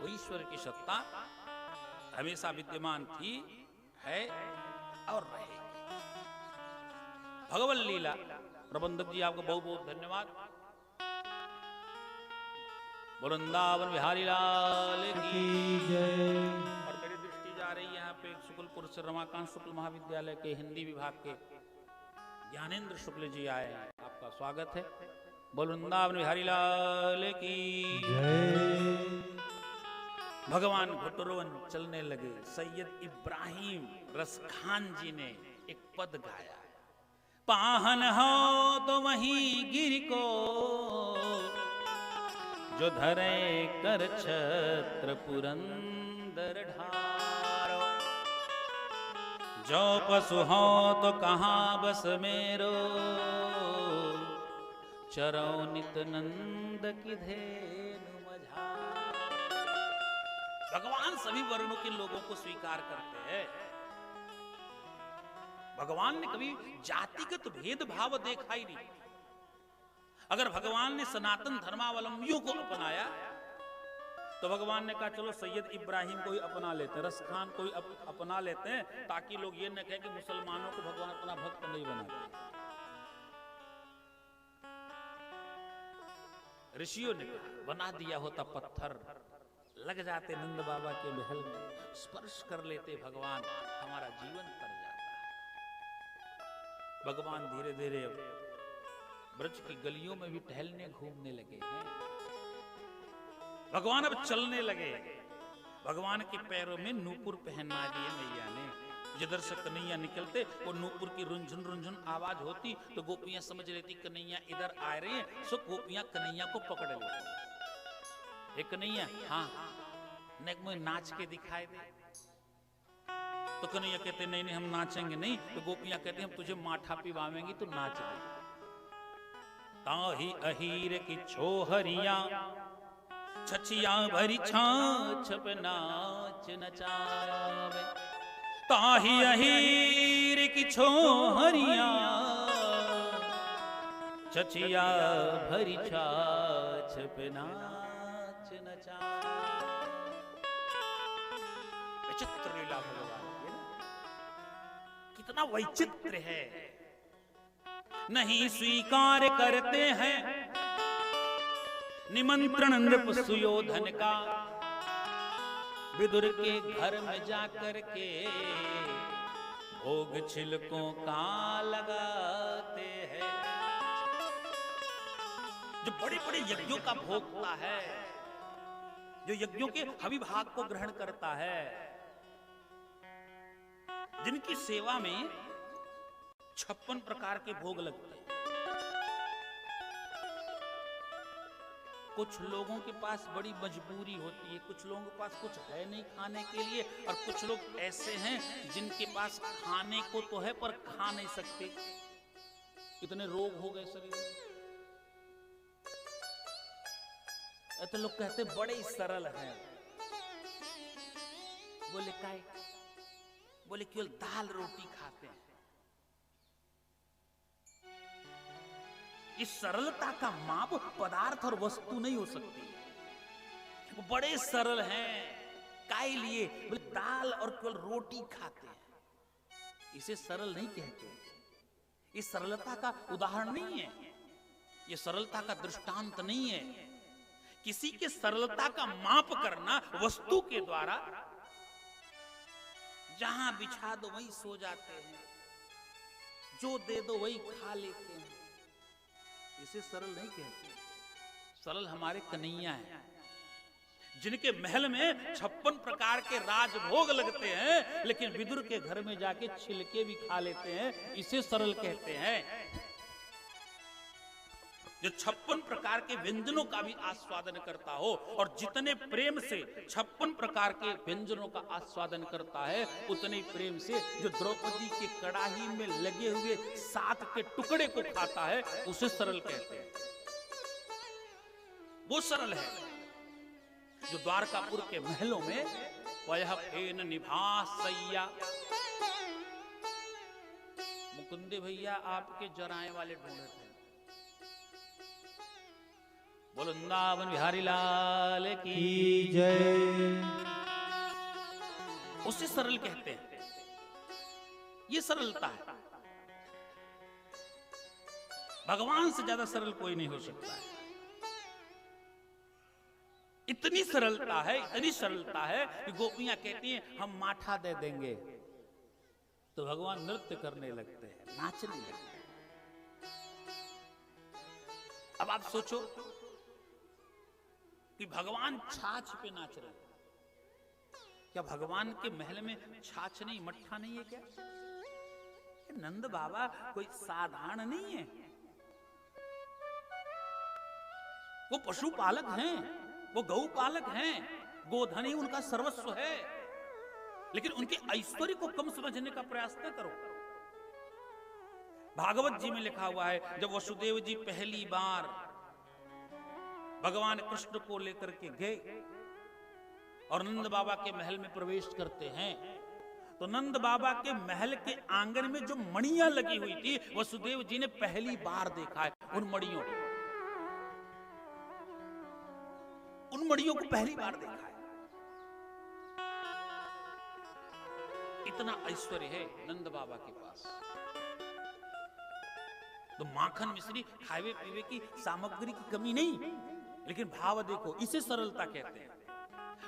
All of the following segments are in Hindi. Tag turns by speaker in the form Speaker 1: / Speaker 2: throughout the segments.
Speaker 1: वो ईश्वर की सत्ता हमेशा विद्यमान थी, है और रहेगी। भगवत लीला। प्रबंधक जी आपको बहुत बहुत धन्यवाद। वृंदावन बिहारी लाल की जय। और मेरी दृष्टि जा रही है यहाँ पे शुक्लपुर से रमाकांत शुक्ल महाविद्यालय के हिंदी विभाग के ज्ञानेंद्र शुक्ल जी आए हैं, आपका स्वागत है। बोल वृंदावन बिहारी लाल की जय। भगवान घुटरों चलने लगे। सैयद इब्राहिम रसखान जी ने एक पद गाया, पाहन हो तो वहीं गिर को, जो धरे कर छत्र पुरंदर ढारो, जो पशु हो तो कहाँ बस मेरो, चरो नित नंद की धेनु मझार। भगवान सभी वर्णों के लोगों को स्वीकार करते हैं। भगवान ने कभी जातिगत भेदभाव देखा ही नहीं। अगर भगवान ने सनातन धर्मावलंबियों को अपनाया तो भगवान ने कहा चलो सैयद इब्राहिम को ही अपना लेते हैं, रसखान को ही अपना लेते हैं, ताकि लोग ये न कहें कि मुसलमानों को भगवान अपना भक्त नहीं बनाते। ऋषियों ने कहा बना दिया होता पत्थर, लग जाते नंद बाबा के महल में, स्पर्श कर लेते भगवान, हमारा जीवन तर जाता। भगवान धीरे धीरे ब्रज की गलियों में भी टहलने घूमने लगे हैं। भगवान अब चलने लगे। भगवान के पैरों में नूपुर पहना दिए मैया ने। जिधर से कन्हैया निकलते वो नूपुर की रुंझुन रुंझुन आवाज होती तो गोपियां समझ लेती कन्हैया इधर आ रहे हैं। सो गोपियां कन्हैया को पकड़ लेती। एक कन्हैया, हाँ नेक मुझे नाच के दिखाई दे। तो कन्हैया कहते नहीं नहीं हम नाचेंगे नहीं। तो गोपियां कहते हम तुझे माठा पिवावेंगी तो नाच दे। ताही अहीर की छोहरिया, छछिया भरी छाछ पे नाच नचावे। ताही अहीर की छोहरिया, छछिया भरी छाछ पे नाच नचावे। विचित्र लीला भगवान की, कितना वैचित्र है। नहीं स्वीकार करते हैं निमंत्रण नृप सुयोधन का, विदुर के घर में जाकर के भोग छिलकों का लगाते हैं। जो बड़े बड़े यज्ञों का भोगता है, जो यज्ञों के हवि भाग को ग्रहण करता है, जिनकी सेवा में 56 प्रकार के भोग लगते हैं। कुछ लोगों के पास बड़ी मजबूरी होती है, कुछ लोगों के पास कुछ है नहीं खाने के लिए, और कुछ लोग ऐसे हैं जिनके पास खाने को तो है पर खा नहीं सकते, इतने रोग हो गए शरीर में। तो लोग कहते बड़े ही सरल हैं। बोले काय? बोले केवल दाल रोटी खाते हैं। इस सरलता का माप पदार्थ और वस्तु नहीं हो सकती। वो बड़े सरल हैं। काय लिए? बोले दाल और केवल रोटी खाते हैं। इसे सरल नहीं कहते। ये सरलता का उदाहरण नहीं है, ये सरलता का दृष्टांत नहीं है। किसी के सरलता का माप करना वस्तु के द्वारा, जहां बिछा दो वही सो जाते हैं, जो दे दो वही खा लेते हैं, इसे सरल नहीं कहते। सरल हमारे कन्हैया हैं, जिनके महल में 56 प्रकार के राजभोग लगते हैं, लेकिन विदुर के घर में जाके छिलके भी खा लेते हैं, इसे सरल कहते हैं। जो 56 प्रकार के व्यंजनों का भी आस्वादन करता हो, और जितने प्रेम से 56 प्रकार के व्यंजनों का आस्वादन करता है, उतने प्रेम से जो द्रौपदी के कड़ाही में लगे हुए 7 के टुकड़े को खाता है, उसे सरल कहते हैं। वो सरल है जो द्वारकापुर के महलों में वह फेन निभासैया। मुकुंदे भैया आपके जराए वाले ढूंढते हैं। बोलो वृंदावन बिहारी लाल की
Speaker 2: जय।
Speaker 1: उसे सरल कहते हैं, ये सरलता है। भगवान से ज्यादा सरल कोई नहीं हो सकता है। इतनी सरलता है, इतनी सरलता है कि गोपियां कहती हैं हम माठा दे देंगे, तो भगवान नृत्य करने लगते हैं, नाचने लगते हैं। अब आप सोचो कि भगवान छाछ पे नाच रहे हैं, क्या भगवान के महल में छाछ नहीं, मट्ठा नहीं है क्या? नंद बाबा कोई साधारण नहीं है, वो पशुपालक हैं, वो गौ पालक हैं, गोधन ही उनका सर्वस्व है। लेकिन उनके ऐश्वर्य को कम समझने का प्रयास न करो। भागवत जी में लिखा हुआ है, जब वसुदेव जी पहली बार भगवान कृष्ण को लेकर के गए और नंद बाबा के महल में प्रवेश करते हैं, तो नंद बाबा के महल के आंगन में जो मणियां लगी हुई थी, वसुदेव जी ने पहली बार देखा है उन मणियों को। उन मणियों को पहली बार देखा है। इतना ऐश्वर्य है नंद बाबा के पास। तो माखन मिश्री खावे पीवे की सामग्री की कमी नहीं, लेकिन भाव देखो, इसे सरलता कहते हैं।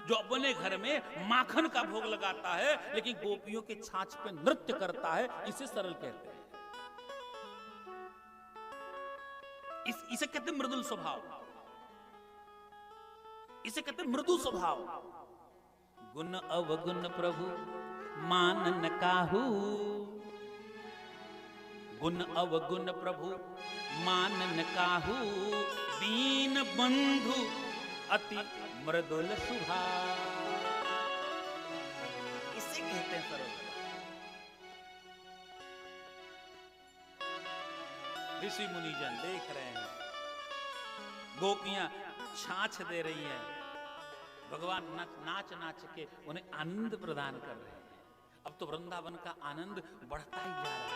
Speaker 1: जो अपने घर में माखन का भोग लगाता है लेकिन गोपियों के छाछ पे नृत्य करता है, इसे सरल कहते हैं। इसे कहते हैं मृदुल स्वभाव, इसे कहते हैं मृदु स्वभाव। गुण अवगुण प्रभु मानन काहू, गुण अवगुण प्रभु मानन काहू, दीन बंधु अति मृदुल स्वभाव। इसे कहते हैं सरल। ऋषि मुनिजन देख रहे हैं, गोपियां छाछ दे रही हैं, भगवान नाच नाच के उन्हें आनंद प्रदान कर रहे हैं। अब तो वृंदावन का आनंद बढ़ता ही जा रहा है।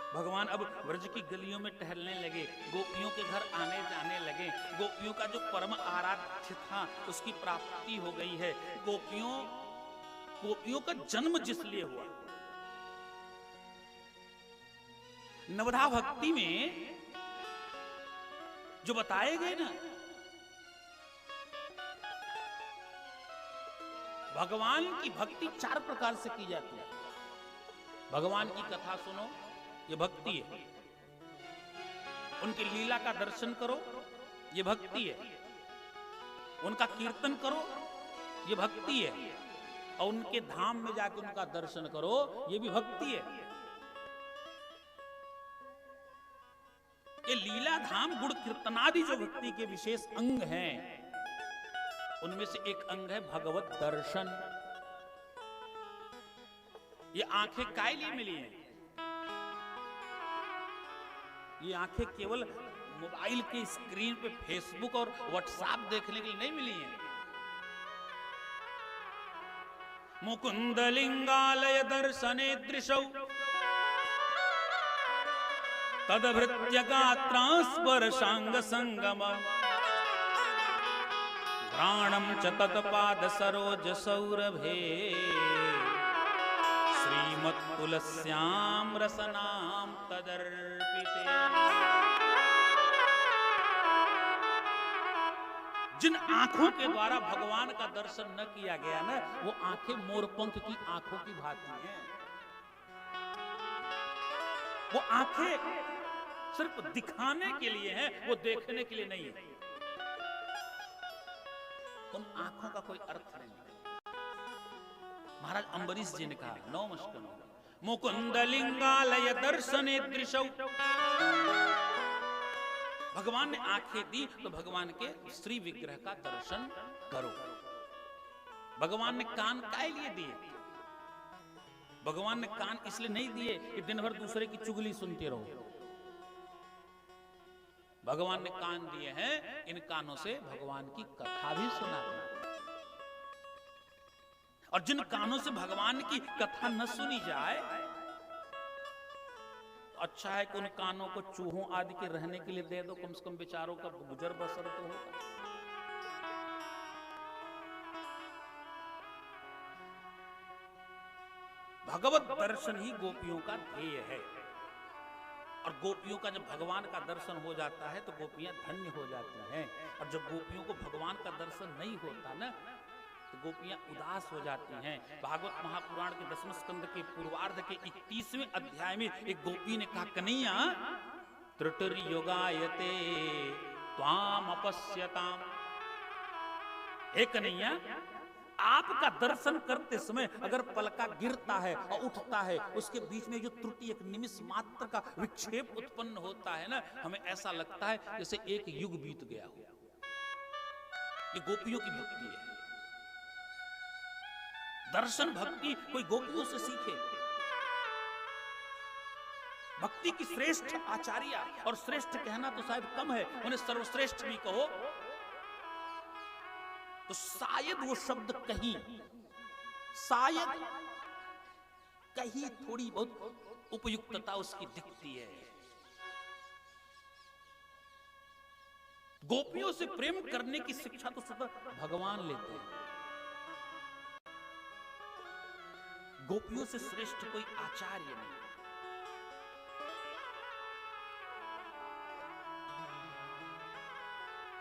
Speaker 1: भगवान अब व्रज की गलियों में टहलने लगे, गोपियों के घर आने जाने लगे। गोपियों का जो परम आराध्य था उसकी प्राप्ति हो गई है। गोपियों का जन्म जिस लिए हुआ, नवधा भक्ति में जो बताए गए ना, भगवान की भक्ति 4 प्रकार से की जाती है। भगवान की कथा सुनो, ये भक्ति है। उनकी लीला का दर्शन करो, ये भक्ति है। उनका कीर्तन करो, ये भक्ति है। और उनके धाम में जाकर उनका दर्शन करो, ये भी भक्ति है। ये लीला धाम गुण कीर्तनादि जो भक्ति के विशेष अंग हैं, उनमें से एक अंग है भगवत दर्शन। ये आंखें काय लिए मिली हैं? ये आंखें केवल मोबाइल के स्क्रीन पे फेसबुक और व्हाट्सएप देखने के लिए नहीं मिली हैं। मुकुंद लिंगालय दर्शने दृशौ तदभृत्य गात्रास्पर्शांग संगम, प्राणम च तत्पाद सरोज सौरभे, श्रीमत्तुलस्याम रसनाम तदर्पिते। जिन आंखों के द्वारा भगवान का दर्शन न किया गया ना, वो आंखें मोरपंख की आंखों की भांति हैं। वो आंखें सिर्फ दिखाने के लिए हैं, वो देखने के लिए नहीं है। उन आंखों का कोई अर्थ नहीं। महाराज अम्बरीश जी ने कहा, नमस्कार, मुकुंद लिंगालय दर्शने दृशौ। भगवान ने आंखें दी तो भगवान के श्री विग्रह का दर्शन करो। भगवान ने कान काय लिए दिए? भगवान ने कान इसलिए नहीं दिए कि दिन भर दूसरे की चुगली सुनते रहो। भगवान ने कान दिए हैं, इन कानों से भगवान की कथा भी सुना। और जिन कानों से भगवान की कथा न सुनी जाए, अच्छा है कि उन कानों को चूहों आदि के रहने के लिए दे दो, कम से कम बेचारों का गुजर बसर तो होगा। भगवत दर्शन ही गोपियों का ध्येय है, और गोपियों का जब भगवान का दर्शन हो जाता है तो गोपियां धन्य हो जाती हैं। और जब गोपियों को भगवान का दर्शन नहीं होता ना तो गोपियां उदास हो जाती हैं। भागवत महापुराण के 10वें स्कंद के पूर्वार्ध के 31वें अध्याय में एक गोपी ने कहा, कन्हैया त्रुटिर्युगायते त्वाम अपश्यताम, हे कन्हैया आपका दर्शन करते समय अगर पलका गिरता है और उठता है, उसके बीच में जो त्रुटि एक निमिष मात्र का विक्षेप उत्पन्न होता है ना, हमें ऐसा लगता है जैसे एक युग बीत गया हो। ये गोपियों की भक्ति है। दर्शन भक्ति कोई गोपियों से सीखे। भक्ति की श्रेष्ठ आचार्य, और श्रेष्ठ कहना तो शायद कम है, उन्हें सर्वश्रेष्ठ भी कहो तो शायद वो शब्द कहीं, शायद कहीं थोड़ी बहुत उपयुक्तता उसकी दिखती है। गोपियों से प्रेम करने की शिक्षा तो स्वतः भगवान लेते हैं। गोपियों से श्रेष्ठ कोई आचार्य नहीं।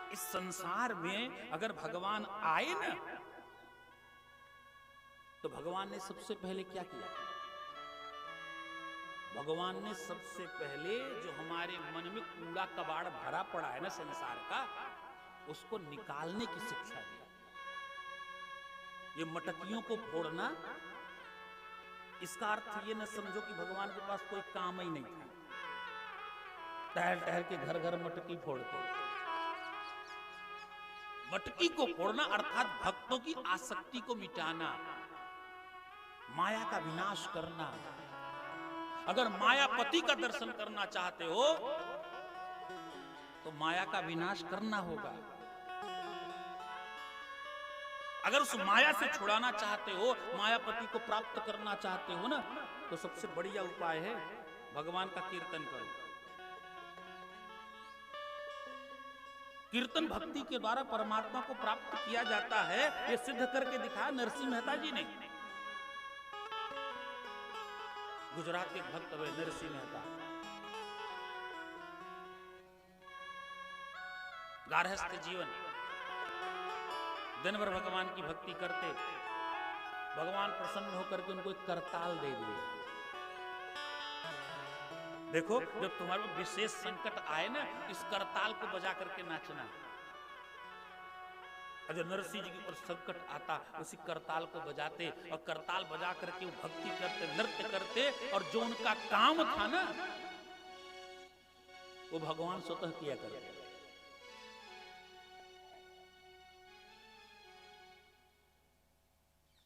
Speaker 1: इस संसार में अगर भगवान आए ना, तो भगवान ने सबसे पहले क्या किया? भगवान ने सबसे पहले जो हमारे मन में कूड़ा कबाड़ भरा पड़ा है ना संसार का, उसको निकालने की शिक्षा दी। ये मटकियों को फोड़ना, इसका अर्थ ये न समझो कि भगवान के पास कोई काम ही नहीं था, टहल टहल के घर घर मटकी फोड़ते। मटकी को फोड़ना अर्थात भक्तों की आसक्ति को मिटाना, माया का विनाश करना। अगर मायापति का दर्शन करना चाहते हो तो माया का विनाश करना होगा। अगर उस माया से छुड़ाना चाहते हो, मायापति को प्राप्त करना चाहते हो ना, तो सबसे बढ़िया उपाय है भगवान का कीर्तन करो। कीर्तन भक्ति के द्वारा परमात्मा को प्राप्त किया जाता है, ये सिद्ध करके दिखाया नरसिंह मेहता जी ने। गुजरात के भक्त हुए नरसिंह मेहता, गारहस्थ जीवन, दिन भर भगवान की भक्ति करते, भगवान प्रसन्न होकर के उनको एक करताल दे दिए। देखो जब तुम्हारे को विशेष संकट आए ना, इस करताल को बजा करके नाचना। और जब नरसिंह जी के ऊपर संकट आता, उसी करताल को बजाते और करताल बजा करके वो भक्ति करते, नृत्य करते, और जो उनका काम था ना वो भगवान स्वतः किया करते।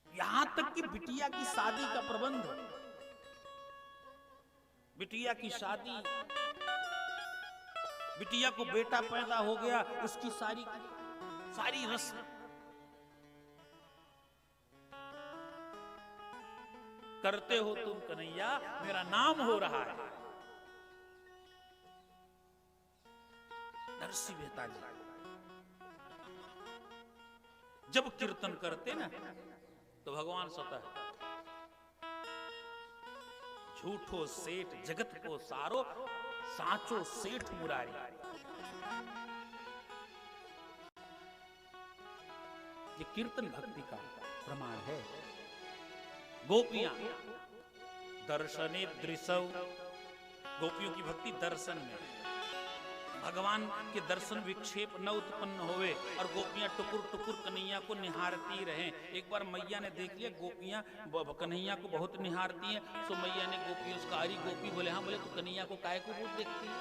Speaker 1: यहां तक कि बिटिया की शादी का प्रबंध, बिटिया की शादी, बिटिया को बेटा पैदा हो गया, उसकी सारी रस्म, करते हो तुम कन्हैया, मेरा नाम हो रहा है। नरसिंह मेहता जी जब कीर्तन करते ना तो भगवान स्वतः, झूठो सेठ जगत को सारो, साचो सेठ मुरारी। ये कीर्तन भक्ति का प्रमाण है। गोपियां दर्शने दृशव, गोपियों की भक्ति दर्शन में, भगवान के दर्शन विक्षेप न उत्पन्न होवे और गोपियां टुकुर टुकुर कन्हैया को निहारती रहें। एक बार मैया ने देख लिया गोपियां कन्हैया को बहुत निहारती हैं, तो मैया ने गोपियों उसका, अरे गोपी बोले हाँ, बोले तो कन्हैया को काहे को बहुत देखती है?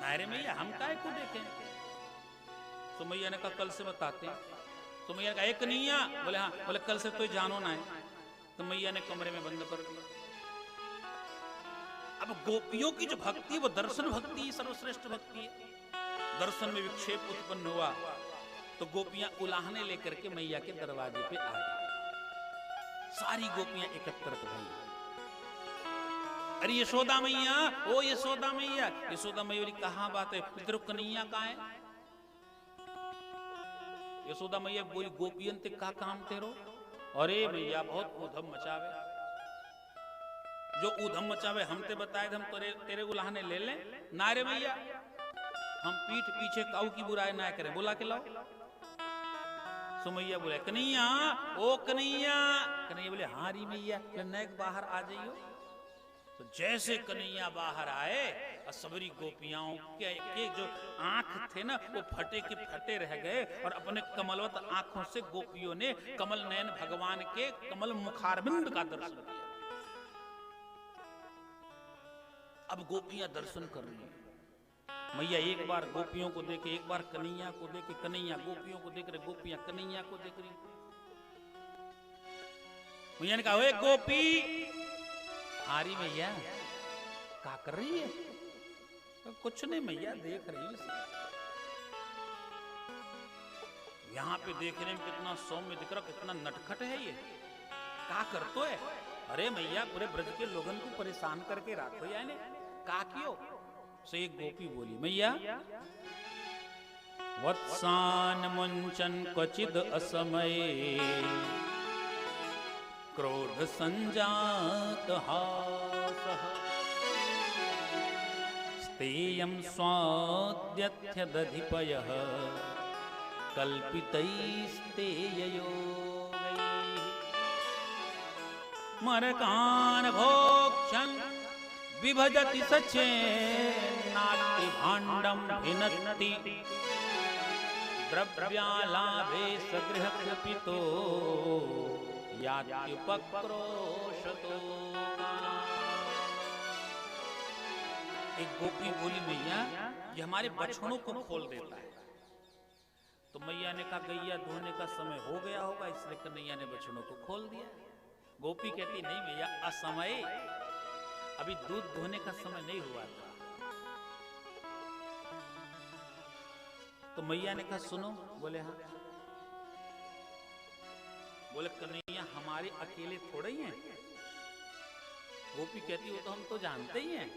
Speaker 1: नायरे मैया हम काहे को देखें? तो मैया ने कहा कल से बताते हैं। तो मैया ने कहा कन्हैया, बोले हाँ, बोले कल से तो जानो ना है। तो मैया ने कमरे में बंद कर दिया। अब गोपियों की जो भक्ति, वो दर्शन भक्ति सर्वश्रेष्ठ भक्ति है। दर्शन में विक्षेप उत्पन्न हुआ तो गोपियां उलाहने लेकर के मैया के दरवाजे पे आ गई। सारी गोपियां एकत्रित हुई। अरे यशोदा मैया, ओ यशोदा मैया। यशोदा मैया बोली कहाँ बात है, तेरे कन्हैया कहाँ है? यशोदा मैया बोली गोपियन ते का काम तेरो? अरे मैया बहुत ऊधम मचावे, जो ऊधम मचावे हम ते बताए हम तेरे गुलाहने ले लें ना रे मैया, हम पीठ पीछे काऊ की बुराई ना करें, बुला के लाओ। सुमैया बोले कन्हैया, ओ कन्हैया। कन्हैया बोले हाँ री मैया, नैक बाहर आ जाइयो। तो जैसे कन्हैया बाहर आए और सबरी गोपियाओं के जो आंख थे ना वो फटे के फटे रह गए, और अपने कमलवत आंखों से गोपियों ने कमल नयन भगवान के कमल मुखारबिंद का दर्शन किया। अब गोपियां दर्शन कर रही हैं। मैया एक बार गोपियों को देखे, एक बार कन्हैया को देखे, कन्हैया गोपियों को देख रहे, गोपियां कन्हैया को देख रही। मैया ने कहा ओए गोपी, हारी मैया क्या कर रही है? तो कुछ नहीं मैया, देख रही है। यहाँ पे देखने में कितना सौम्य दिख रहा, कितना नटखट है ये, क्या करतो है? अरे मैया पूरे ब्रज के लोगन को परेशान करके रखो यानी का क्यों? से एक गोपी बोली मैया, वत्सान मुंचन क्वचिद असमये, क्रोध संजात हासः, स्तेयं स्वाद्यथ्य दधिपयः, कल्पितैस्तेययोगैः, मरकान् भोक्ष्यन् विभजति सचेन्नाट्य भाण्डं भिनत्ति, द्रव्यालाभे सगृह कृपितो यात्युपक्रोशतो। एक गोपी बोली मैया ये हमारे बछड़ों को खोल देता है। तो मैया ने कहा गैया धोने का समय हो गया होगा, इसलिए कन्हैया ने बछड़ों को खोल दिया। गोपी कहती नहीं मैया असमय, अभी दूध धोने का समय नहीं हुआ था। तो मैया ने कहा सुनो। बोले हाँ। बोले कन्हैया हमारे अकेले थोड़े ही हैं। गोपी कहती वो तो हम तो जानते ही हैं,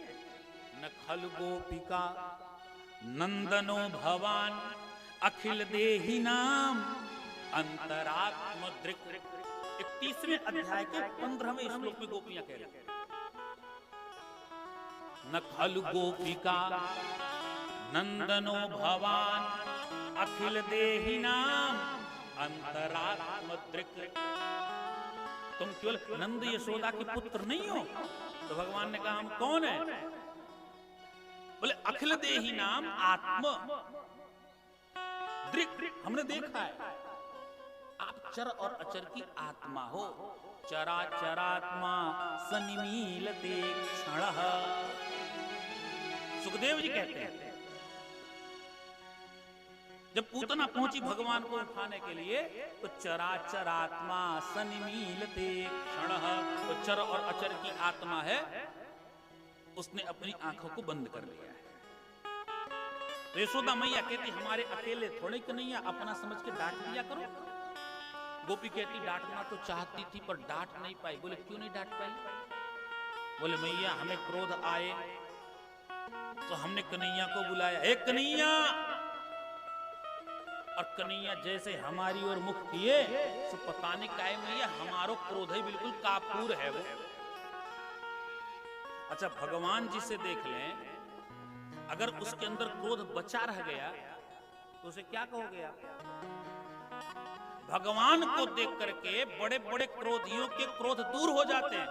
Speaker 1: न खल गोपिका नंदनो भवान, अखिल देहि नाम अंतरात्म दृक्। 31वें अध्याय के 15वें श्लोक में गोपियां कह रही हैं न खल गोपिका नंदनो भवान, अखिल देहि नाम अंतरात्म दृक्। तुम केवल नंद यशोदा के पुत्र नहीं हो। तो भगवान ने कहा हम कौन है? बोले अखिल देहि नाम आत्म दृक्, हमने देखा है आप चर और अचर की आत्मा हो। चरा चरात्मा सनिमीलते क्षणः। सुखदेव जी कहते हैं जब पूतना पहुंची भगवान को उठाने के लिए तो चराचर आत्मा सनिमीलते क्षणः, वो चर और अचर की आत्मा है, उसने अपनी आंखों को बंद कर लिया है। तो यशोदा मैया कहती हमारे अकेले थोड़े कन्हैया, अपना समझ के डांट दिया करो। गोपी कहती डांटना तो चाहती थी पर डांट नहीं पाई। बोले क्यों नहीं डांट पाई? बोले मैया हमें क्रोध आए तो हमने कन्हैया को बुलाया, हे कन्हैया, और कन्हैया जैसे हमारी ओर मुख किए तो पता नहीं काहे मैया हमारो क्रोध ही बिल्कुल कापूर है वो। अच्छा भगवान जिसे देख लें अगर उसके अंदर क्रोध बचा रह गया तो उसे क्या कहोगे आप? भगवान को देख करके बड़े बड़े क्रोधियों के क्रोध दूर हो जाते हैं,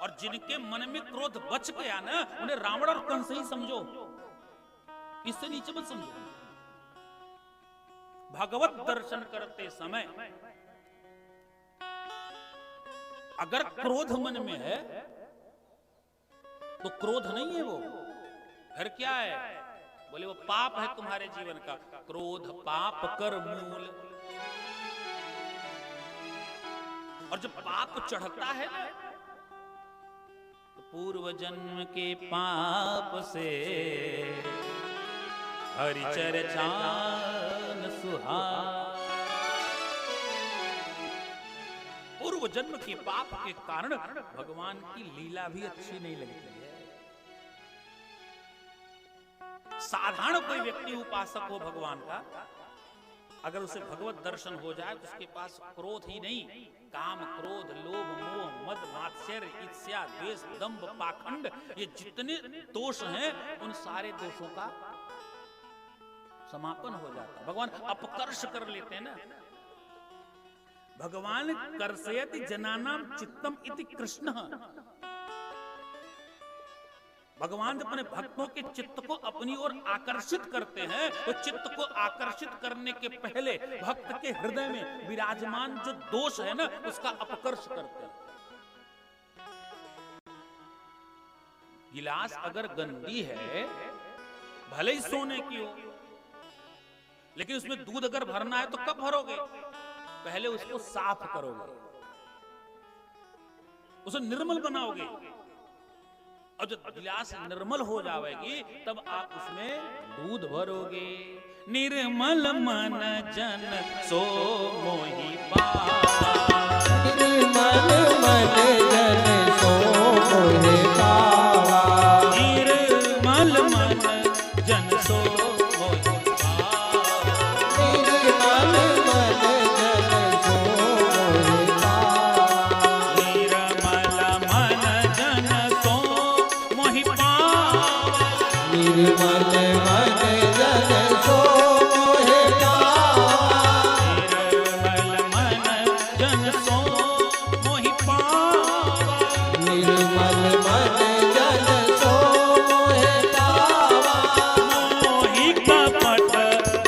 Speaker 1: और जिनके मन में क्रोध बच गया ना उन्हें रावण और कंस ही समझो, इससे नीचे मत समझो। भगवत दर्शन करते समय अगर क्रोध मन में है तो क्रोध नहीं है वो, फिर क्या है? बोले वो पाप है तुम्हारे जीवन का। क्रोध पाप कर मूल, और जब पाप चढ़ता है ना तो पूर्व जन्म के पाप से हरि चर्चा न सुहाए। पूर्व पूर्व जन्म के पाप के कारण भगवान की लीला भी अच्छी नहीं लगती है। साधारण कोई व्यक्ति उपासक हो भगवान का, अगर उसे भगवत दर्शन हो जाए तो उसके पास क्रोध ही नहीं, काम, क्रोध, लोभ, मोह, मद, मात्सर्य, ईर्ष्या, द्वेष, दंभ, पाखंड, ये जितने दोष हैं उन सारे दोषों का समापन हो जाता है। भगवान अपकर्ष कर लेते हैं ना। भगवान कर्षयति जनानां चित्तम इति कृष्ण। भगवान जब अपने भक्तों के चित्त को अपनी ओर आकर्षित करते हैं तो चित्त को आकर्षित करने के पहले भक्त के हृदय में विराजमान जो दोष है ना उसका अपकर्ष करते हैं। गिलास अगर गंदी है, भले ही सोने की हो, लेकिन उसमें दूध अगर भरना है तो कब भरोगे? पहले उसको साफ करोगे, उसे निर्मल बनाओगे, और जब गिलास निर्मल हो जाएगी तब आप उसमें दूध भरोगे। निर्मल मन जन सो मोहि पावा, निर्मल मन जन सो मोहि पावा, निर्मल मन जन सो मोहि पावा, निर्मल मन जन सो मोहि पावा, निर्मल मन जन सो मोहि पावा, निर्मल मन जन सो मोहि पावा, निर्मल मन जन सो मोहि पावा, मोहि कपट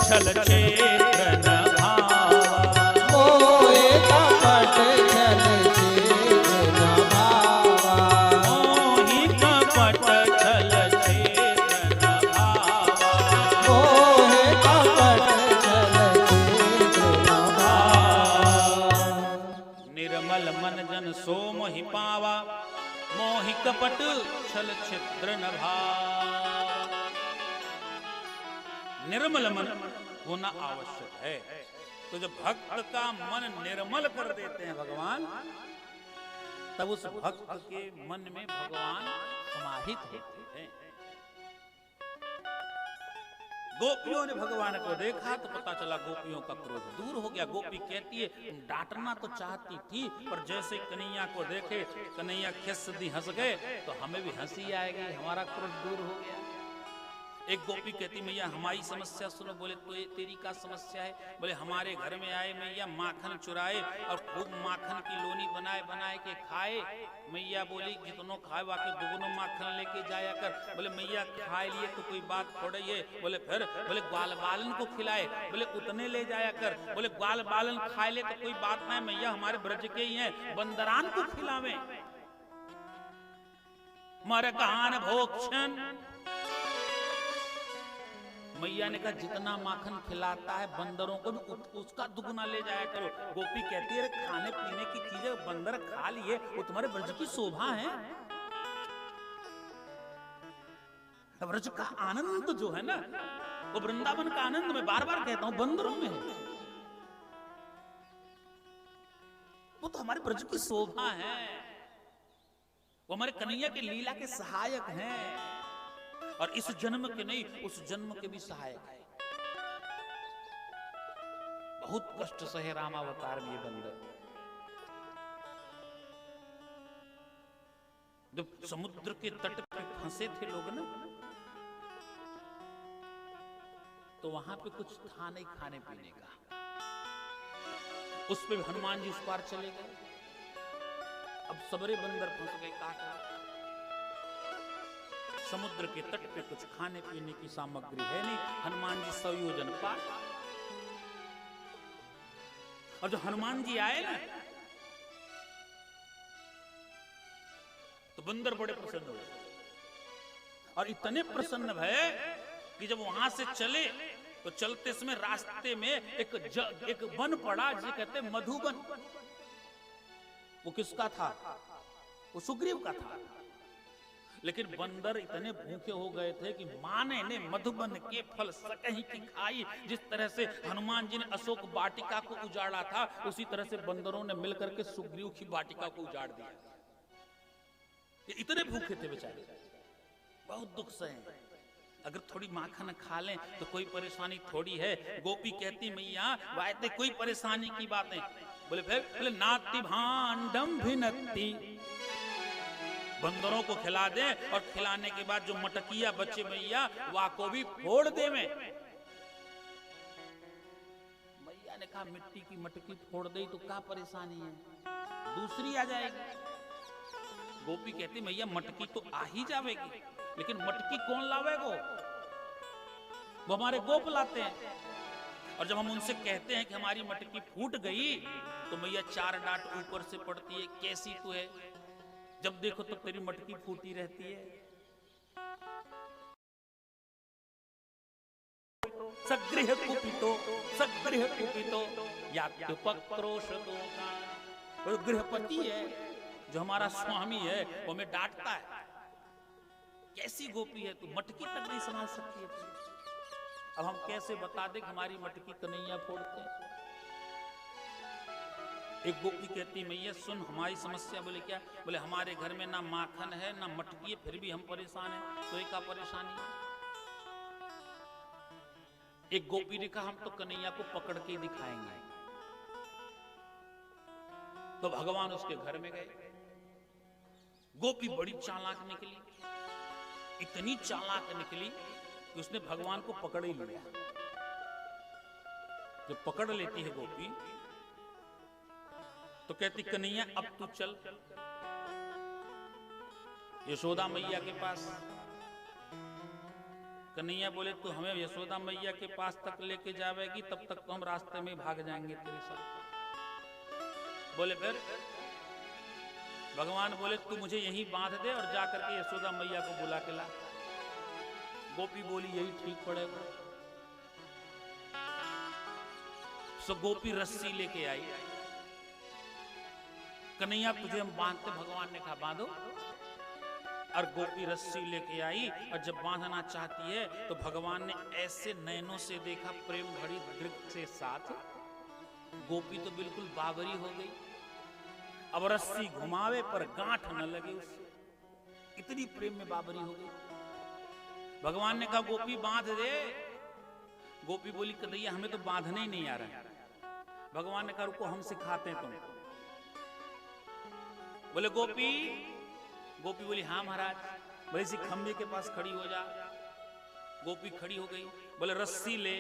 Speaker 1: छल क्षेत्र न भावा, मोहि कपट छल क्षेत्र न भावा, मोहि कपट छल क्षेत्र न भावा, मोहि कपट छल क्षेत्र न भावा, निर्मल मन जन सो मोहि पावा, मोहि कपट छल छिद्र न भावा। निर्मल मन होना आवश्यक है। तो जब भक्त का मन निर्मल कर देते हैं भगवान, तब उस भक्त के मन में भगवान समाहित होते हैं। गोपियों ने भगवान को देखा तो पता चला गोपियों का क्रोध दूर हो गया। गोपी कहती है डांटना तो चाहती थी, पर जैसे कन्हैया को देखे कन्हैया खिस दी हंस गए तो हमें भी हंसी आएगी, हमारा क्रोध दूर हो गया। एक गोपी कहती मैया हमारी समस्या सुनो। बोले तो ये तेरी का समस्या है? बोले हमारे घर में आए मैया माखन चुराए और खूब माखन की लोनी बनाए बनाए के खाए। मैया बोली जितनों खाए वाके दुगुनो माखन लेके जाया कर। बोले मैया खाए लिए तो कोई बात थोड़ी है। बोले फिर? बोले ग्वाल बालन को खिलाए। बोले उतने ले जाया कर। बोले ग्वाल बालन खाए ले तो कोई बात नहीं, मैया हमारे ब्रज के ही हैं, बंदरान को खिलावे। मारे कहान भोक्षण। मैया ने कहा जितना माखन खिलाता है बंदरों को भी उसका दुगुना ले जाया करो। गोपी कहती है खाने पीने की चीजें बंदर खा लिए वो तुम्हारे ब्रज की शोभा है। ब्रज का आनंद जो है ना वो वृंदावन का आनंद मैं बार बार कहता हूं बंदरों में है। वो तो हमारे ब्रज की शोभा है, वो हमारे कन्हैया के लीला के सहायक हैं, और इस जन्म के नहीं उस जन्म के भी सहायक है। बहुत कष्ट सहे रामावतार में ये बंदर। जब समुद्र के तट पे फंसे थे लोग ना, तो वहां पे कुछ था नहीं खाने पीने का। उस पे हनुमान जी उस पार चले गए। अब सबरे बंदर फंस गए। काटा समुद्र के तट पे कुछ खाने पीने की सामग्री है नहीं। हनुमान जी 100 योजन पार। और जो हनुमान जी आए ना तो बंदर बड़े प्रसन्न हुए, और इतने प्रसन्न भय कि जब वहां से चले तो चलते समय रास्ते में एक वन पड़ा जिसे कहते मधुबन। वो किसका था? वो सुग्रीव का था। लेकिन बंदर इतने भूखे हो गए थे कि माने ने मधुबन के फल सकहीं की खाई। जिस तरह से हनुमान जी ने अशोक वाटिका को उजाड़ा था, उसी तरह से बंदरों ने मिलकर के सुग्रीव की वाटिका को उजाड़ दिया। ये इतने भूखे थे बेचारे, बहुत दुख सहे। अगर थोड़ी माखन खा लें तो कोई परेशानी थोड़ी है। गोपी कहती मैया वायते कोई परेशानी की बात नहीं। बोले फिर बोले नाति भांडम भिन्नति, बंदरों को खिला दे और खिलाने के बाद जो मटकिया बच्चे मैया वह को भी फोड़ दे। में मैया ने कहा मिट्टी की मटकी फोड़ दे तो क्या परेशानी है, दूसरी आ जाएगी। गोपी कहती मैया मटकी तो आ ही जाएगी, लेकिन मटकी कौन लावेगो, वो हमारे गोप लाते हैं। और जब हम उनसे कहते हैं कि हमारी मटकी फूट गई तो मैया 4 डांट ऊपर से पड़ती है, कैसी तू है, जब देखो तो तेरी मटकी फूटी रहती है। सगृह कुपितो सगृह कुपितो यात्युपक्रोशतो, वो गृहपति है जो हमारा स्वामी है वो हमें डांटता है। कैसी गोपी है तू, मटकी तक नहीं संभाल सकती है। अब हम कैसे बता दें कि हमारी मटकी कन्हैया फोड़ते हैं। एक गोपी कहती मैया सुन हमारी समस्या। बोले क्या? बोले हमारे घर में ना माखन है ना मटकी है, फिर भी हम परेशान हैं। तो एक परेशानी है। एक गोपी ने कहा हम तो कन्हैया को पकड़ के दिखाएंगे। तो भगवान उसके घर में गए। गोपी बड़ी चालाक निकली, इतनी चालाक निकली कि उसने भगवान को पकड़ ही लिया। जब पकड़ लेती है गोपी तो कहती कन्हैया अब तू चल यशोदा मैया के पास। कन्हैया बोले तू हमें यशोदा मैया के पास तक लेके जावेगी, तब तक तो हम रास्ते में भाग जाएंगे तेरे साथ। बोले फिर? भगवान बोले तू मुझे यहीं बांध दे और जाकर के यशोदा मैया को बुला के ला। गोपी बोली यही ठीक पड़ेगा। सो गोपी रस्सी लेके आई। कन्हैया तुझे हम बांधते, भगवान ने कहा बांधो। और गोपी रस्सी लेके आई और जब बांधना चाहती है तो भगवान ने ऐसे नयनों से देखा, प्रेम भरी दृष्टि से साथ। गोपी तो बिल्कुल बावरी हो गई। अब रस्सी घुमावे पर गांठ न लगे उससे, इतनी प्रेम में बावरी हो गई। भगवान ने कहा गोपी बांध दे। गोपी बोली कन्हैया हमें तो बांधने ही नहीं आ रहा है। भगवान ने कहा रुको हम सिखाते हैं तुमको। बोले गोपी, गोपी बोली हाँ महाराज। बोले इसी खंबे के पास खड़ी हो जा। गोपी खड़ी हो गई। बोले रस्सी ले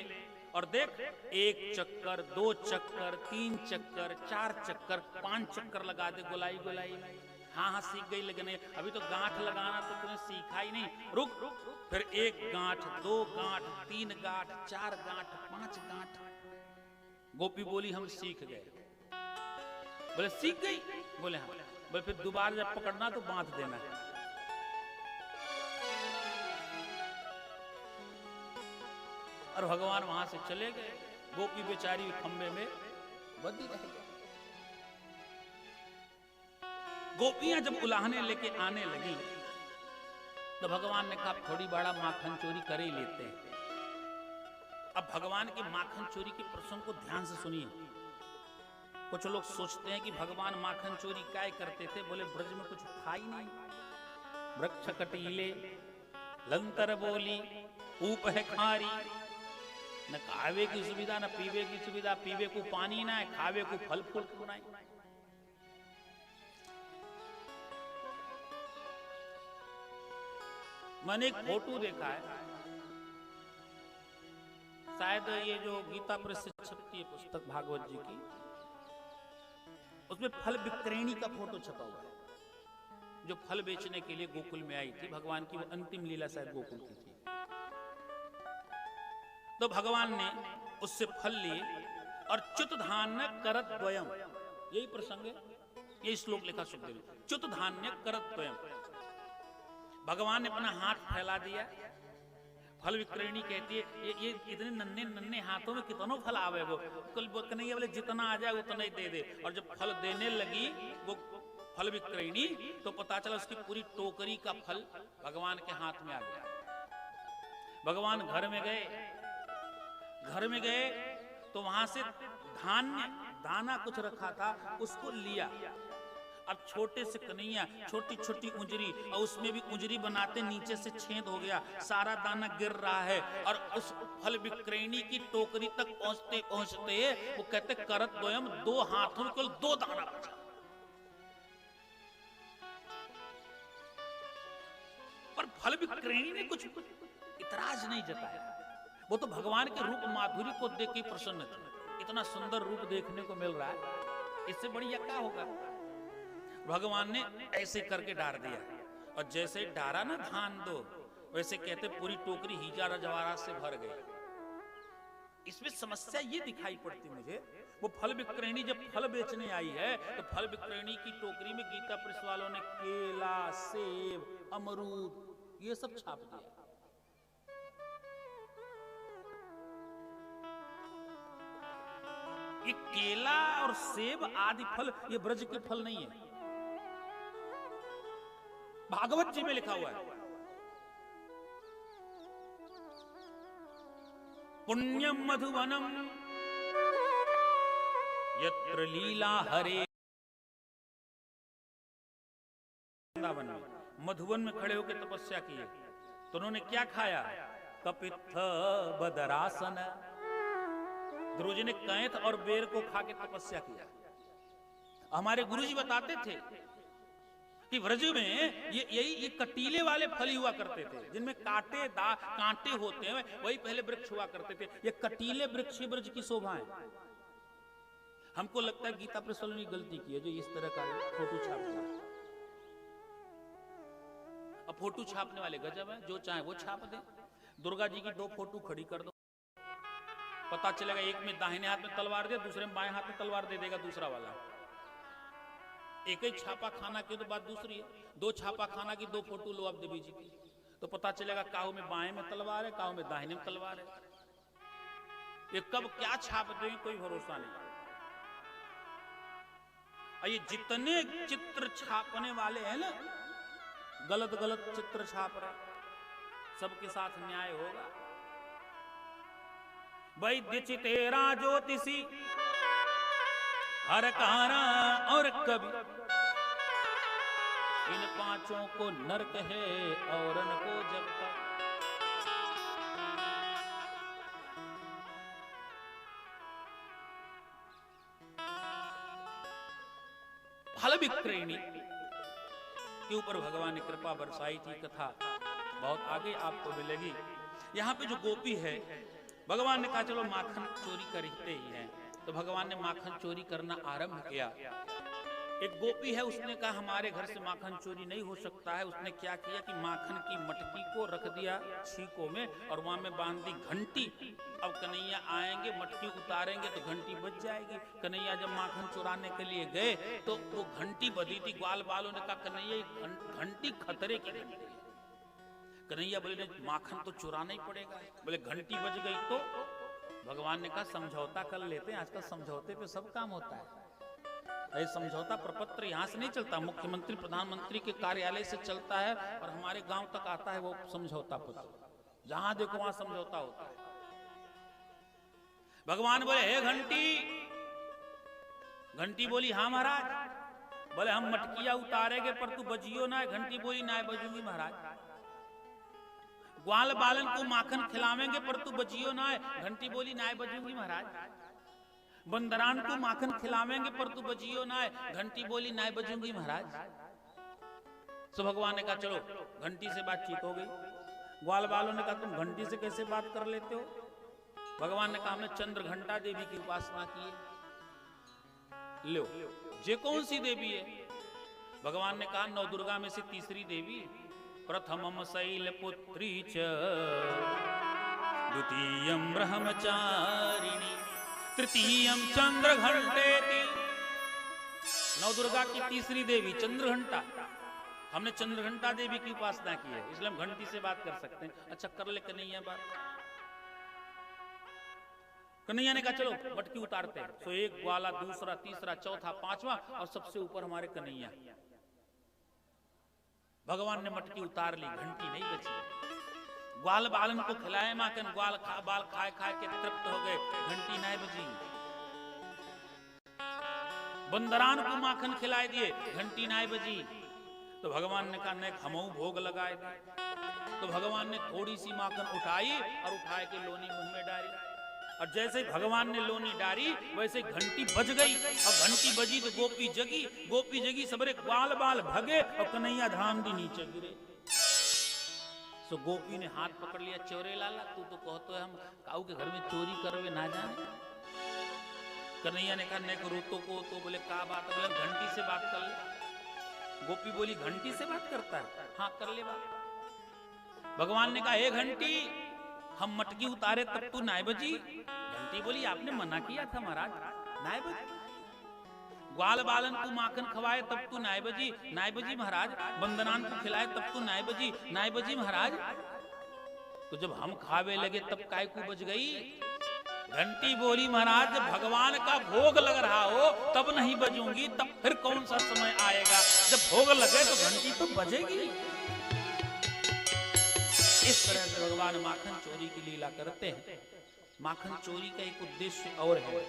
Speaker 1: और देख 1 चक्कर 2 चक्कर 3 चक्कर 4 चक्कर 5 चक्कर लगा दे गोलाई गोलाई। हाँ हाँ सीख गई, लेकिन अभी तो गांठ लगाना तो तुमने सीखा ही नहीं। रुक रुक। फिर 1 गांठ 2 गांठ 3 गांठ 4 गांठ 5 गांठ। गोपी बोली हम सीख गए। बोले सीख गई? बोले हाँ। बोले फिर दोबारा जब पकड़ना तो बांध देना है। और भगवान वहां से चले गए। गोपी बेचारी खंबे में बंधी रह गई। गोपियां जब उलाहने लेके आने लगी तो भगवान ने कहा थोड़ी बड़ा माखन चोरी कर ही लेते हैं। अब भगवान के माखन चोरी के प्रसंग को ध्यान से सुनिए। कुछ लोग सोचते हैं कि भगवान माखन चोरी काय करते थे। बोले ब्रज में कुछ था ही नहीं। वृक्ष कटीले लंतर बोली ऊप है खारी, न खावे की सुविधा न पीवे की सुविधा। पीवे को पानी ना है, खावे को फल फूल बनाए। मैंने एक फोटो देखा है, शायद ये जो गीता प्रेस से छपती है पुस्तक भागवत जी की, उसमें फल विक्रेणी का फोटो छपा हुआ है जो फल बेचने के लिए गोकुल में आई थी। भगवान की वो अंतिम लीला शायद गोकुल की थी। तो भगवान ने उससे फल लिए और च्युत धान्य करत द्वयम, यही प्रसंग है, यही श्लोक लिखा सुखदेव। च्युत धान्य करत द्वयम, भगवान ने अपना हाथ फैला दिया। फल विक्रेणी कहती है ये इतने नन्हे नन्हे हाथों में कितनों फल आवे। वो कल नहीं बोले जितना आ जाए उतना ही दे दे। और जब फल देने लगी वो फल विक्रयणी, तो पता चला उसकी पूरी टोकरी का फल भगवान के हाथ में आ गया। भगवान घर में गए तो वहां से दाना कुछ रखा था, उसको लिया। अब छोटे से कन्हैया छोटी छोटी उंजरी, और उसमें भी उंजरी बनाते नीचे से छेद हो गया, सारा दाना गिर रहा है। और उस फल विक्रयणी की टोकरी तक पहुंचते पहुंचते वो कहते करत दोयम, 2 हाथों को 2 दाना बचा। पर फल विक्रयणी ने कुछ इतराज नहीं जताया। वो तो भगवान के रूप माधुरी को देख के प्रसन्न थे। इतना सुंदर रूप देखने को मिल रहा है, इससे बढ़िया क्या होगा। भगवान ने ऐसे करके डार दिया, और जैसे डारा ना धान दो, वैसे कहते पूरी टोकरी हीजा जवाहरात से भर गई। इसमें समस्या ये दिखाई पड़ती मुझे, वो फल विक्रयणी जब फल बेचने आई है तो फल विक्रयणी की टोकरी में गीता प्रेस वालों ने केला, सेब, अमरूद ये सब छाप दिया। ये केला और सेब आदि फल ये ब्रज के फल नहीं है, भागवत जी में लिखा हुआ है। पुण्यम मधुवनम यत्र लीला हरे। वृंदावन में मधुवन में खड़े होकर तपस्या की, तो उन्होंने क्या खाया? कपित्थ बदरासन। गुरुजी ने कैंथ और बेर को खा के तपस्या किया। हमारे गुरुजी बताते थे कि व्रज में ये कटीले वाले फल हुआ करते थे, जिनमें कांटे होते हैं, वही पहले वृक्ष हुआ करते थे। ये कटीले वृक्ष ब्रज की शोभा है। हमको लगता है गीता प्रेस वालों ने गलती की है जो इस तरह का फोटो छाप दिया। अब फोटो छापने वाले गजब है, जो चाहे वो छाप दे। दुर्गा जी की 2 फोटो खड़ी कर दो, पता चलेगा एक में दाहिने हाथ में तलवार दे, दूसरे में बाएं हाथ में तलवार दे देगा दूसरा वाला। एक ही छापा खाना की तो बात दूसरी है। 2 छापा खाना की 2 फोटो लो आप देवी जी की, तो पता चलेगा काहू में बाएं में तलवार है, काहू में दाहिने में तलवार है। ये कब क्या छाप दें कोई भरोसा नहीं। ये जितने चित्र छापने वाले हैं ना, गलत गलत चित्र छाप रहे, सबके साथ न्याय होगा। वैद्य चितेरा ज्योतिषी हर कारा और कवि, इन 5 को नरक है और को जब तक। फल विक्रयणी के ऊपर भगवान ने कृपा बरसाई थी। कथा बहुत आगे आपको मिलेगी। यहाँ पे जो गोपी है, भगवान ने कहा चलो माखन चोरी करते ही हैं, तो भगवान ने माखन चोरी करना आरंभ किया। एक गोपी है, उसने कहा हमारे घर से माखन चोरी नहीं हो सकता है। उसने क्या किया कि माखन की मटकी को रख दिया छीकों में, और वहां में बांध दी घंटी। अब कन्हैया आएंगे, मटकी उतारेंगे तो घंटी बज जाएगी। कन्हैया जब माखन चुराने के लिए गए तो वो घंटी बजी थी। ग्वाल बालों ने कहा कन्हैया घंटी खतरे की घंटी है। कन्हैया बोले माखन तो चुराना ही पड़ेगा। बोले घंटी बज गई तो भगवान ने कहा समझौता कर लेते हैं, आजकल समझौते पे सब काम होता है। ये समझौता प्रपत्र यहाँ से नहीं चलता, मुख्यमंत्री प्रधानमंत्री के कार्यालय से चलता है और हमारे गांव तक आता है वो समझौता पत्र। जहां देखो वहां समझौता होता है। भगवान बोले हे घंटी। घंटी बोली हाँ महाराज। बोले हम मटकिया उतारेंगे पर तू बजियो ना। घंटी बोली ना बजूंगी महाराज। ग्वाल बालन को माखन खिलावेंगे पर तू बजियो ना। घंटी बोली ना बजूंगी महाराज। बंदरान को माखन खिलावेंगे पर तू बजियो ना। घंटी बोली ना बजूंगी महाराज। तो भगवान ने कहा चलो घंटी से बातचीत हो गई। ग्वाल बालों ने कहा तुम घंटी से कैसे बात कर लेते हो? भगवान ने कहा हमने चंद्र घंटा देवी की उपासना की है। लो जे कौन सी देवी है? भगवान ने कहा 9 दुर्गा में से तीसरी देवी। प्रथमम शैलपुत्री च द्वितीयं ब्रह्मचारिणी तृतीयं चंद्र घंटेति। 9 दुर्गा की तीसरी देवी चंद्र घंटा। हमने चंद्र घंटा देवी की उपासना की है, इसलिए हम घंटी से बात कर सकते हैं। अच्छा कर ले कन्हैया बात। कन्हैया ने कहा चलो मटकी उतारते हैं। तो एक ग्वाला, दूसरा, तीसरा, चौथा, 5वां और सबसे ऊपर हमारे कन्हैया। भगवान ने मटकी उतार ली, घंटी नहीं बची। ग्वाल बालन को खिलाए माखन, बाल खाए खाए के तृप्त हो गए, घंटी नहीं बजी। बंदरान को माखन खिलाए दिए, घंटी नहीं बजी। तो भगवान ने कहा नहीं हमऊ भोग लगाए थे। तो भगवान ने थोड़ी सी माखन उठाई और उठाए के लोनी मुंह में डाली, और जैसे भगवान ने लोनी डाली वैसे घंटी बज गई। और घंटी बजी तो गोपी जगी, सबरे ग्वाल बाल भगे और कन्हैया धाम दी नीचे गिरे। सो गोपी ने हाथ पकड़ लिया, चोरे लाला तू तो कहतो है हम काऊ के घर में चोरी करवे ना जाने। कन्हैया ने कहा ने करो तो बोले का बात है, बोले घंटी से बात कर ले। गोपी बोली घंटी से बात करता है, हाँ कर ले बात। भगवान ने कहा हे घंटी हम मटकी उतारे तब तू नाय बजी। घंटी बोली आपने मना किया था महाराज, नाय बजी। ग्वाल बालन को माखन खवाए तब तू नाय बजी महाराज। बंदनान को खिलाए तब तू नाय बजी महाराज। तो जब हम खावे लगे तब काय को बज गई। घंटी बोली महाराज जब भगवान का भोग लग रहा हो तब नहीं बजूंगी, तब फिर कौन सा समय आएगा जब भोग लगे तो घंटी तो बजेगी। इस तरह से भगवान माखन चोरी की लीला करते हैं। माखन चोरी का एक उद्देश्य और है।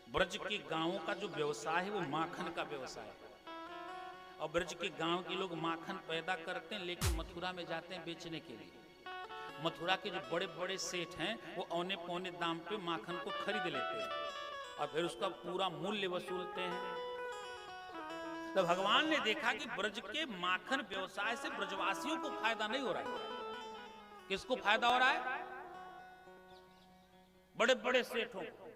Speaker 1: ब्रज के गांवों का जो व्यवसाय है वो माखन का व्यवसाय है, और ब्रज के गांव के लोग माखन पैदा करते हैं लेकिन मथुरा में जाते हैं बेचने के लिए। मथुरा के जो बड़े बड़े सेठ हैं वो औने पौने दाम पे माखन को खरीद लेते हैं और फिर उसका पूरा मूल्य वसूलते हैं। तो भगवान ने देखा कि ब्रज के माखन व्यवसाय से ब्रजवासियों को फायदा नहीं हो रहा है। किसको फायदा हो रहा है? बड़े बड़े सेठों को।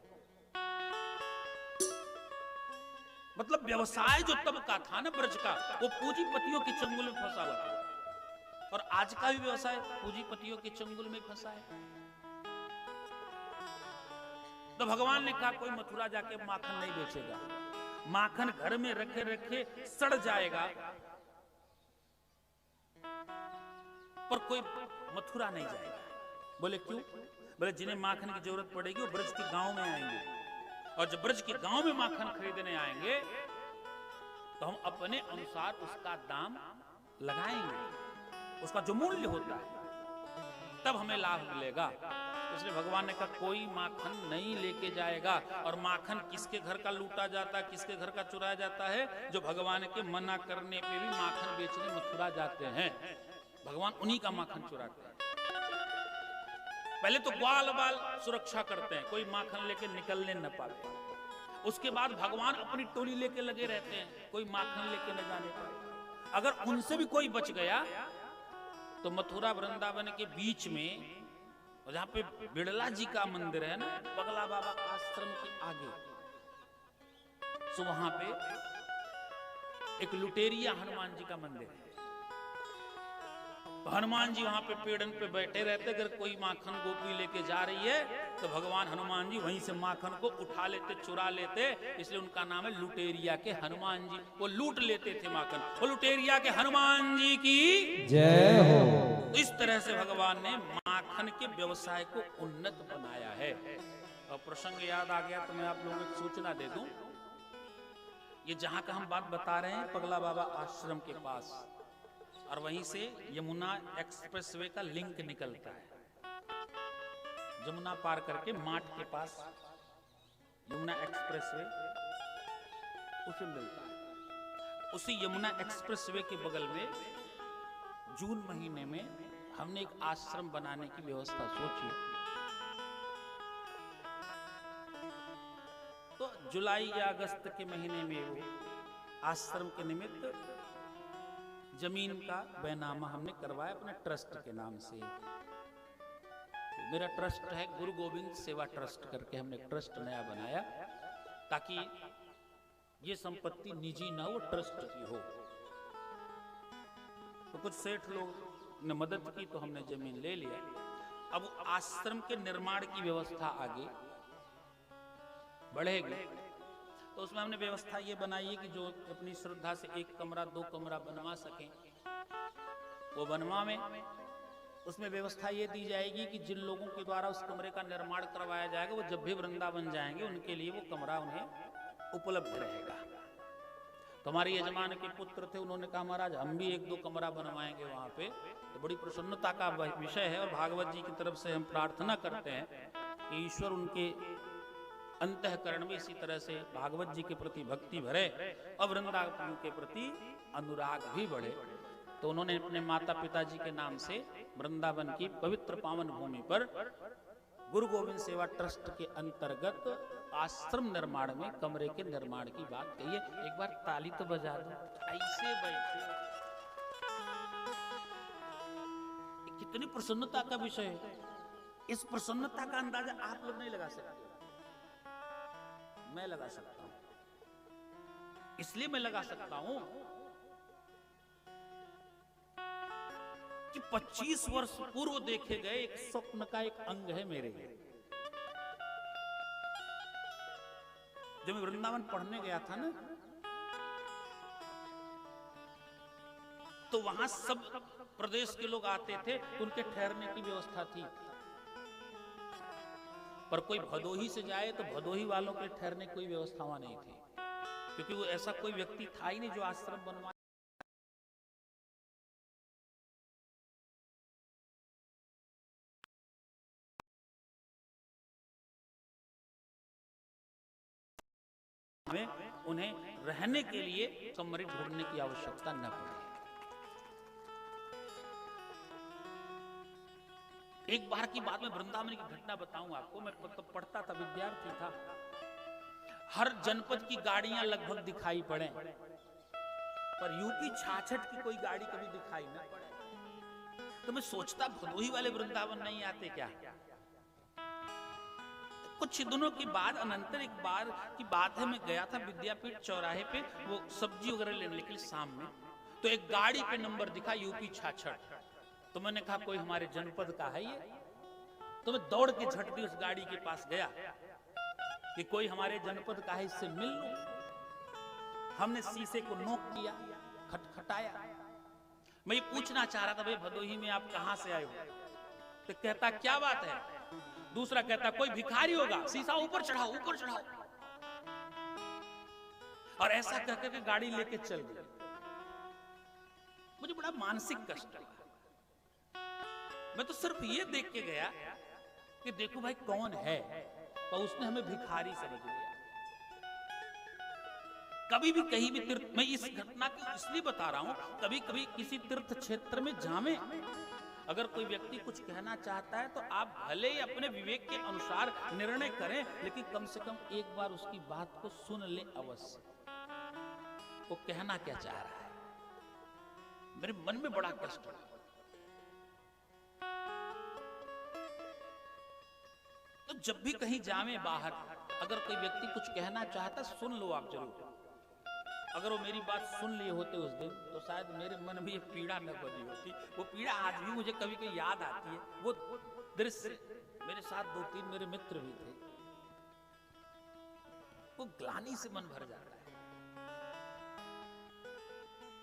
Speaker 1: मतलब व्यवसाय जो तबका था ना ब्रज का, वो पूंजीपतियों के चंगुल में फंसा हुआ था, और आज का भी व्यवसाय पूंजीपतियों के चंगुल में फंसा है। तो भगवान ने कहा कोई मथुरा जाके माखन नहीं बेचेगा, माखन घर में रखे रखे सड़ जाएगा, पर कोई मथुरा नहीं जाएगा। बोले क्यों? बोले जिन्हें माखन की जरूरत पड़ेगी वो ब्रज के गांव में आएंगे, और जब ब्रज के गांव में माखन खरीदने आएंगे तो हम अपने अनुसार उसका दाम लगाएंगे, उसका जो मूल्य होता है तब हमें लाभ मिलेगा। इसलिए भगवान ने कहा कोई माखन नहीं लेके जाएगा। और माखन किसके घर का लूटा जाता है, किसके घर का चुराया जाता है? जो भगवान के मना करने पे भी माखन बेचने मथुरा जाते हैं, भगवान उन्हीं का माखन चुराते हैं। पहले तो ग्वाल बाल सुरक्षा करते हैं, कोई माखन लेके निकलने न पाए। उसके बाद भगवान अपनी टोली लेके लगे रहते हैं, कोई माखन लेके न जाने पाए। अगर उनसे भी कोई बच गया तो मथुरा वृंदावन के बीच में जहां पे बिड़ला जी का मंदिर है ना, पगला बाबा आश्रम के आगे, तो वहां पे एक लुटेरिया हनुमान जी का मंदिर है। हनुमान जी वहां पे पेड़न पे बैठे रहते। अगर कोई माखन गोपी लेके जा रही है तो भगवान हनुमान जी वहीं से माखन को उठा लेते, चुरा लेते, इसलिए उनका नाम है लुटेरिया के हनुमान जी। वो लूट लेते थे माखन। वो लुटेरिया के हनुमान जी की जय हो। तो इस तरह से भगवान ने माखन के व्यवसाय को उन्नत बनाया है। और प्रसंग याद आ गया तो मैं आप लोगों को सूचना दे दूं, ये जहां का हम बात बता रहे हैं पगला बाबा आश्रम के पास, और वहीं से यमुना एक्सप्रेसवे का लिंक निकलता है। यमुना पार करके माठ के पास यमुना एक्सप्रेसवे उसे मिलता है। उसी यमुना एक्सप्रेसवे के बगल में जून महीने में हमने एक आश्रम बनाने की व्यवस्था सोची। तो जुलाई या अगस्त के महीने में वो आश्रम के निमित्त जमीन का बैनामा हमने करवाया अपने ट्रस्ट के नाम से। मेरा ट्रस्ट है गुरु गोविंद सेवा ट्रस्ट करके हमने ट्रस्ट नया बनाया, ताकि ये संपत्ति निजी ना हो, ट्रस्ट की हो। तो कुछ सेठ लोग ने मदद की तो हमने जमीन ले लिया। अब आश्रम के निर्माण की व्यवस्था आगे बढ़ेगी, तो उसमें हमने व्यवस्था ये बनाई है कि जो अपनी श्रद्धा से 1 कमरा 2 कमरा बनवा सकें वो बनवा में। उसमें व्यवस्था ये दी जाएगी कि जिन लोगों के द्वारा उस कमरे का निर्माण करवाया जाएगा वो जब भी वृंदावन जाएंगे उनके लिए वो कमरा उन्हें उपलब्ध रहेगा। हमारे यजमान के पुत्र थे, उन्होंने कहा महाराज हम भी 1-2 कमरा बनवाएंगे वहां पे। तो बड़ी प्रसन्नता का विषय है और भागवत जी की तरफ से हम प्रार्थना करते हैं कि ईश्वर उनके अंतःकरण में इसी तरह से भागवत जी के प्रति भक्ति भरे और वृंदावन के प्रति अनुराग भी बढ़े। तो उन्होंने अपने माता पिता जी के नाम से वृंदावन की पवित्र पावन भूमि पर गुरु गोविंद सेवा ट्रस्ट के अंतर्गत आश्रम निर्माण में कमरे के निर्माण की बात कही है। एक बार ताली तो बजा दो। ऐसे बैठे, कितनी प्रसन्नता का विषय है। इस प्रसन्नता का अंदाजा आप लोग नहीं लगा सकते, मैं लगा सकता हूं। इसलिए मैं लगा सकता हूं कि 25 वर्ष पूर्व देखे गए एक स्वप्न का एक अंग है मेरे लिए। जब मैं वृंदावन पढ़ने गया था ना, तो वहां सब प्रदेश के लोग आते थे, उनके ठहरने की व्यवस्था थी। पर कोई भदोही से जाए तो भदोही वालों के ठहरने की कोई व्यवस्था वहां नहीं थी, क्योंकि वो ऐसा कोई व्यक्ति था ही नहीं जो आश्रम बनवाए। उन्हें रहने के लिए कमरे ढूंढने की आवश्यकता न पड़े। एक बार की बात में वृंदावन की घटना बताऊं आपको। मैं पढ़ता था, विद्यार्थी था। हर जनपद की गाड़ियां लगभग दिखाई पड़े, पर यूपी 66 की कोई गाड़ी कभी दिखाई न पड़े। तो मैं सोचता भदोही वाले वृंदावन नहीं आते क्या। कुछ दिनों के बाद अनंतर एक बार की बात है, मैं गया था विद्यापीठ चौराहे पे वो सब्जी वगैरह लेने के लिए शाम में। तो एक गाड़ी पे नंबर दिखा यूपी 66। तो मैंने कहा कोई हमारे जनपद का है ये। तो मैं दौड़ के झटती उस गाड़ी के पास गया कि कोई हमारे जनपद का है, इससे मिल लो। हमने शीशे को नोक किया, खटखटाया। मैं ये पूछना चाह रहा था, भाई भदोही में आप कहां से आए हो? तो कहता क्या बात है। दूसरा कहता कोई भिखारी होगा, शीशा ऊपर चढ़ाओ, ऊपर चढ़ाओ। और ऐसा कहकर के गाड़ी लेके चल गई। मुझे बड़ा मानसिक कष्ट हुआ। मैं तो सिर्फ ये देख के गया कि देखो भाई कौन है, और उसने हमें भिखारी समझ लिया। कभी भी कहीं भी तीर्थ, मैं इस घटना को इसलिए बता रहा हूं, कभी कभी किसी तीर्थ क्षेत्र में जामे, अगर कोई व्यक्ति कुछ कहना चाहता है तो आप भले ही अपने विवेक के अनुसार निर्णय करें, लेकिन कम से कम एक बार उसकी बात को सुन ले अवश्य। वो कहना क्या चाह रहा है। मेरे मन में बड़ा कष्ट हुआ। तो जब भी कहीं जावे बाहर, अगर कोई व्यक्ति कुछ कहना चाहता, सुन लो आप जरूर। अगर वो मेरी बात सुन लिए होते उस दिन, तो शायद मेरे मन में ये पीड़ा न बनी होती। वो पीड़ा आज भी मुझे कभी कभी याद आती है। वो दृश्य, मेरे साथ 2-3 मेरे मित्र भी थे। वो ग्लानि से मन भर जाता है।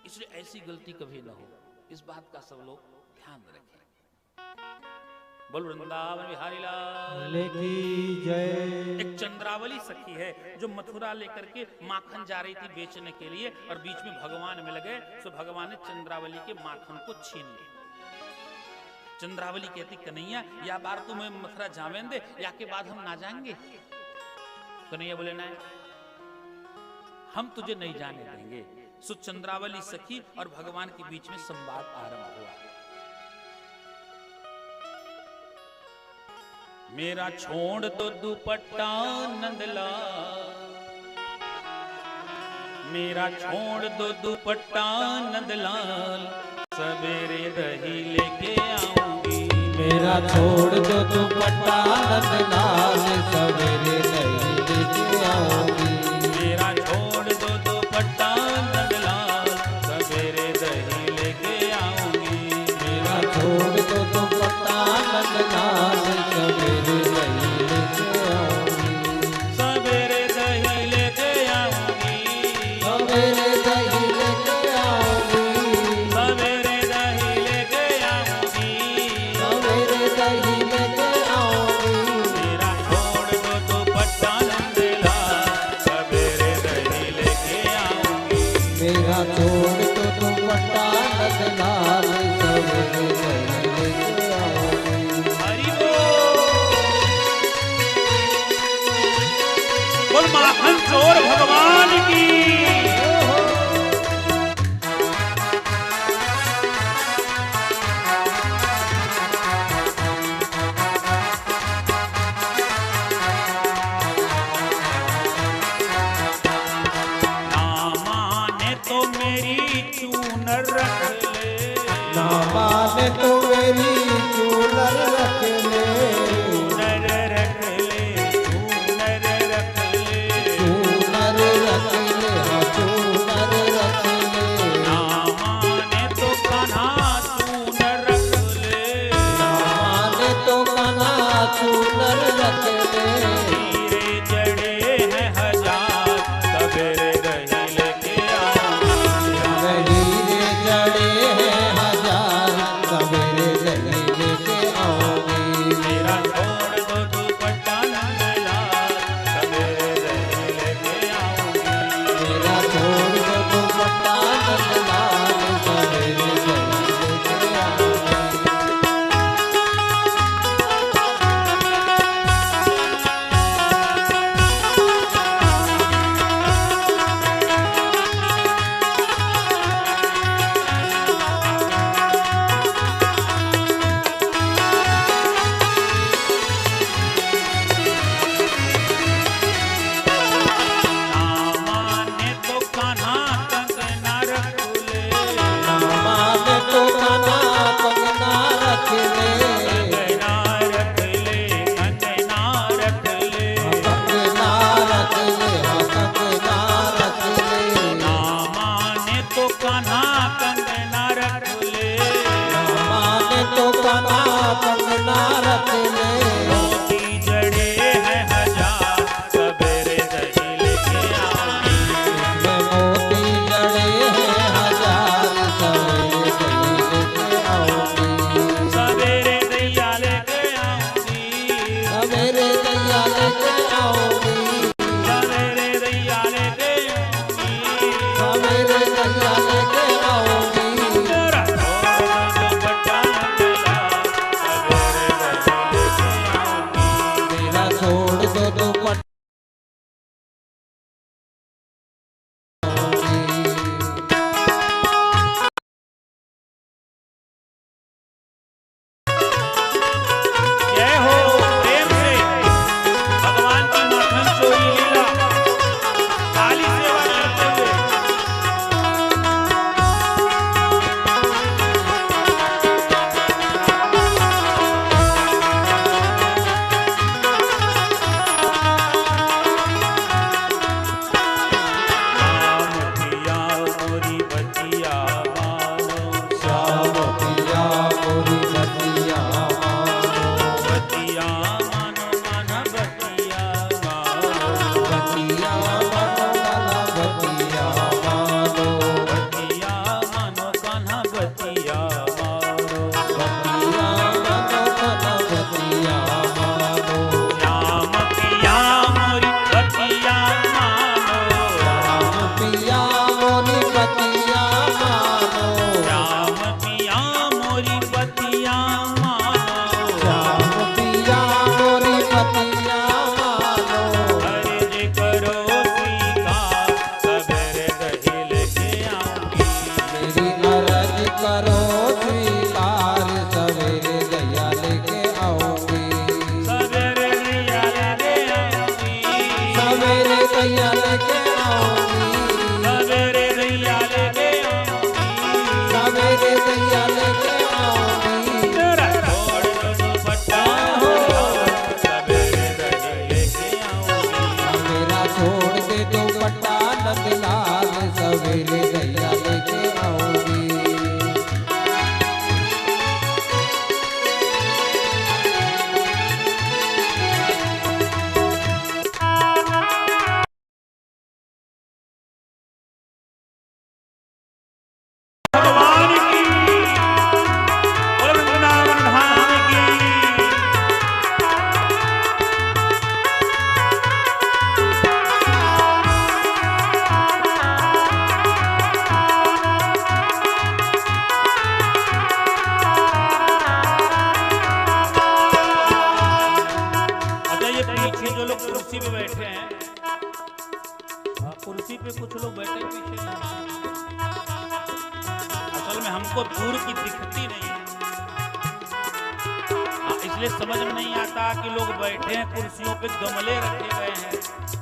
Speaker 1: इसलिए ऐसी गलती कभी ना हो, इस बात का सब लोग ध्यान रखें। बोल वृंदावन बिहारी लाल की जय। एक चंद्रावली सखी है जो मथुरा लेकर के माखन जा रही थी बेचने के लिए, और बीच में भगवान मिल गए। तो भगवान ने चंद्रावली के माखन को छीन लिया। चंद्रावली कहती कन्हैया या बार तुम्हें मथुरा जावें दे, या के बाद हम ना जाएंगे। कन्हैया बोले ना, हम तुझे नहीं जाने देंगे। सो चंद्रावली सखी और भगवान के बीच में संवाद आरंभ हुआ। मेरा छोड़ दो दुपट्टा नंदलाल, मेरा छोड़ दो दुपट्टा नंदलाल, सवेरे दही लेके आऊंगी।
Speaker 2: मेरा छोड़ दो दुपट्टा नंदलाल, सवेरे दही लेके आऊंगी।
Speaker 1: मेरा छोड़ दो दुपट्टा नंदलाल, सवेरे दही लेके आऊंगी।
Speaker 2: मेरा छोड़ दो दुपट्टा नंदलाल, सवेरे दही लेके आऊंगी।
Speaker 1: सवेरे दही लेके आऊंगी।
Speaker 2: सवेरे दही लेके आऊंगी।
Speaker 1: सवेरे दही लेके आऊंगी।
Speaker 2: सवेरे दही लेके आऊंगी।
Speaker 1: मेरा छोड़ दो दुपट्टा चोर भगवान की।
Speaker 2: ना माने तो मेरी चूनर रख ले,
Speaker 1: चूनर रख ले, चूनर रख ले,
Speaker 2: चूनर रख ले, हाँ
Speaker 1: कुर्सी पे कुछ लोग बैठे पीछे नहीं, असल में हमको दूर की दिखती नहीं है, इसलिए समझ में नहीं आता कि लोग बैठे हैं कुर्सियों पे, गमले रखे गए हैं।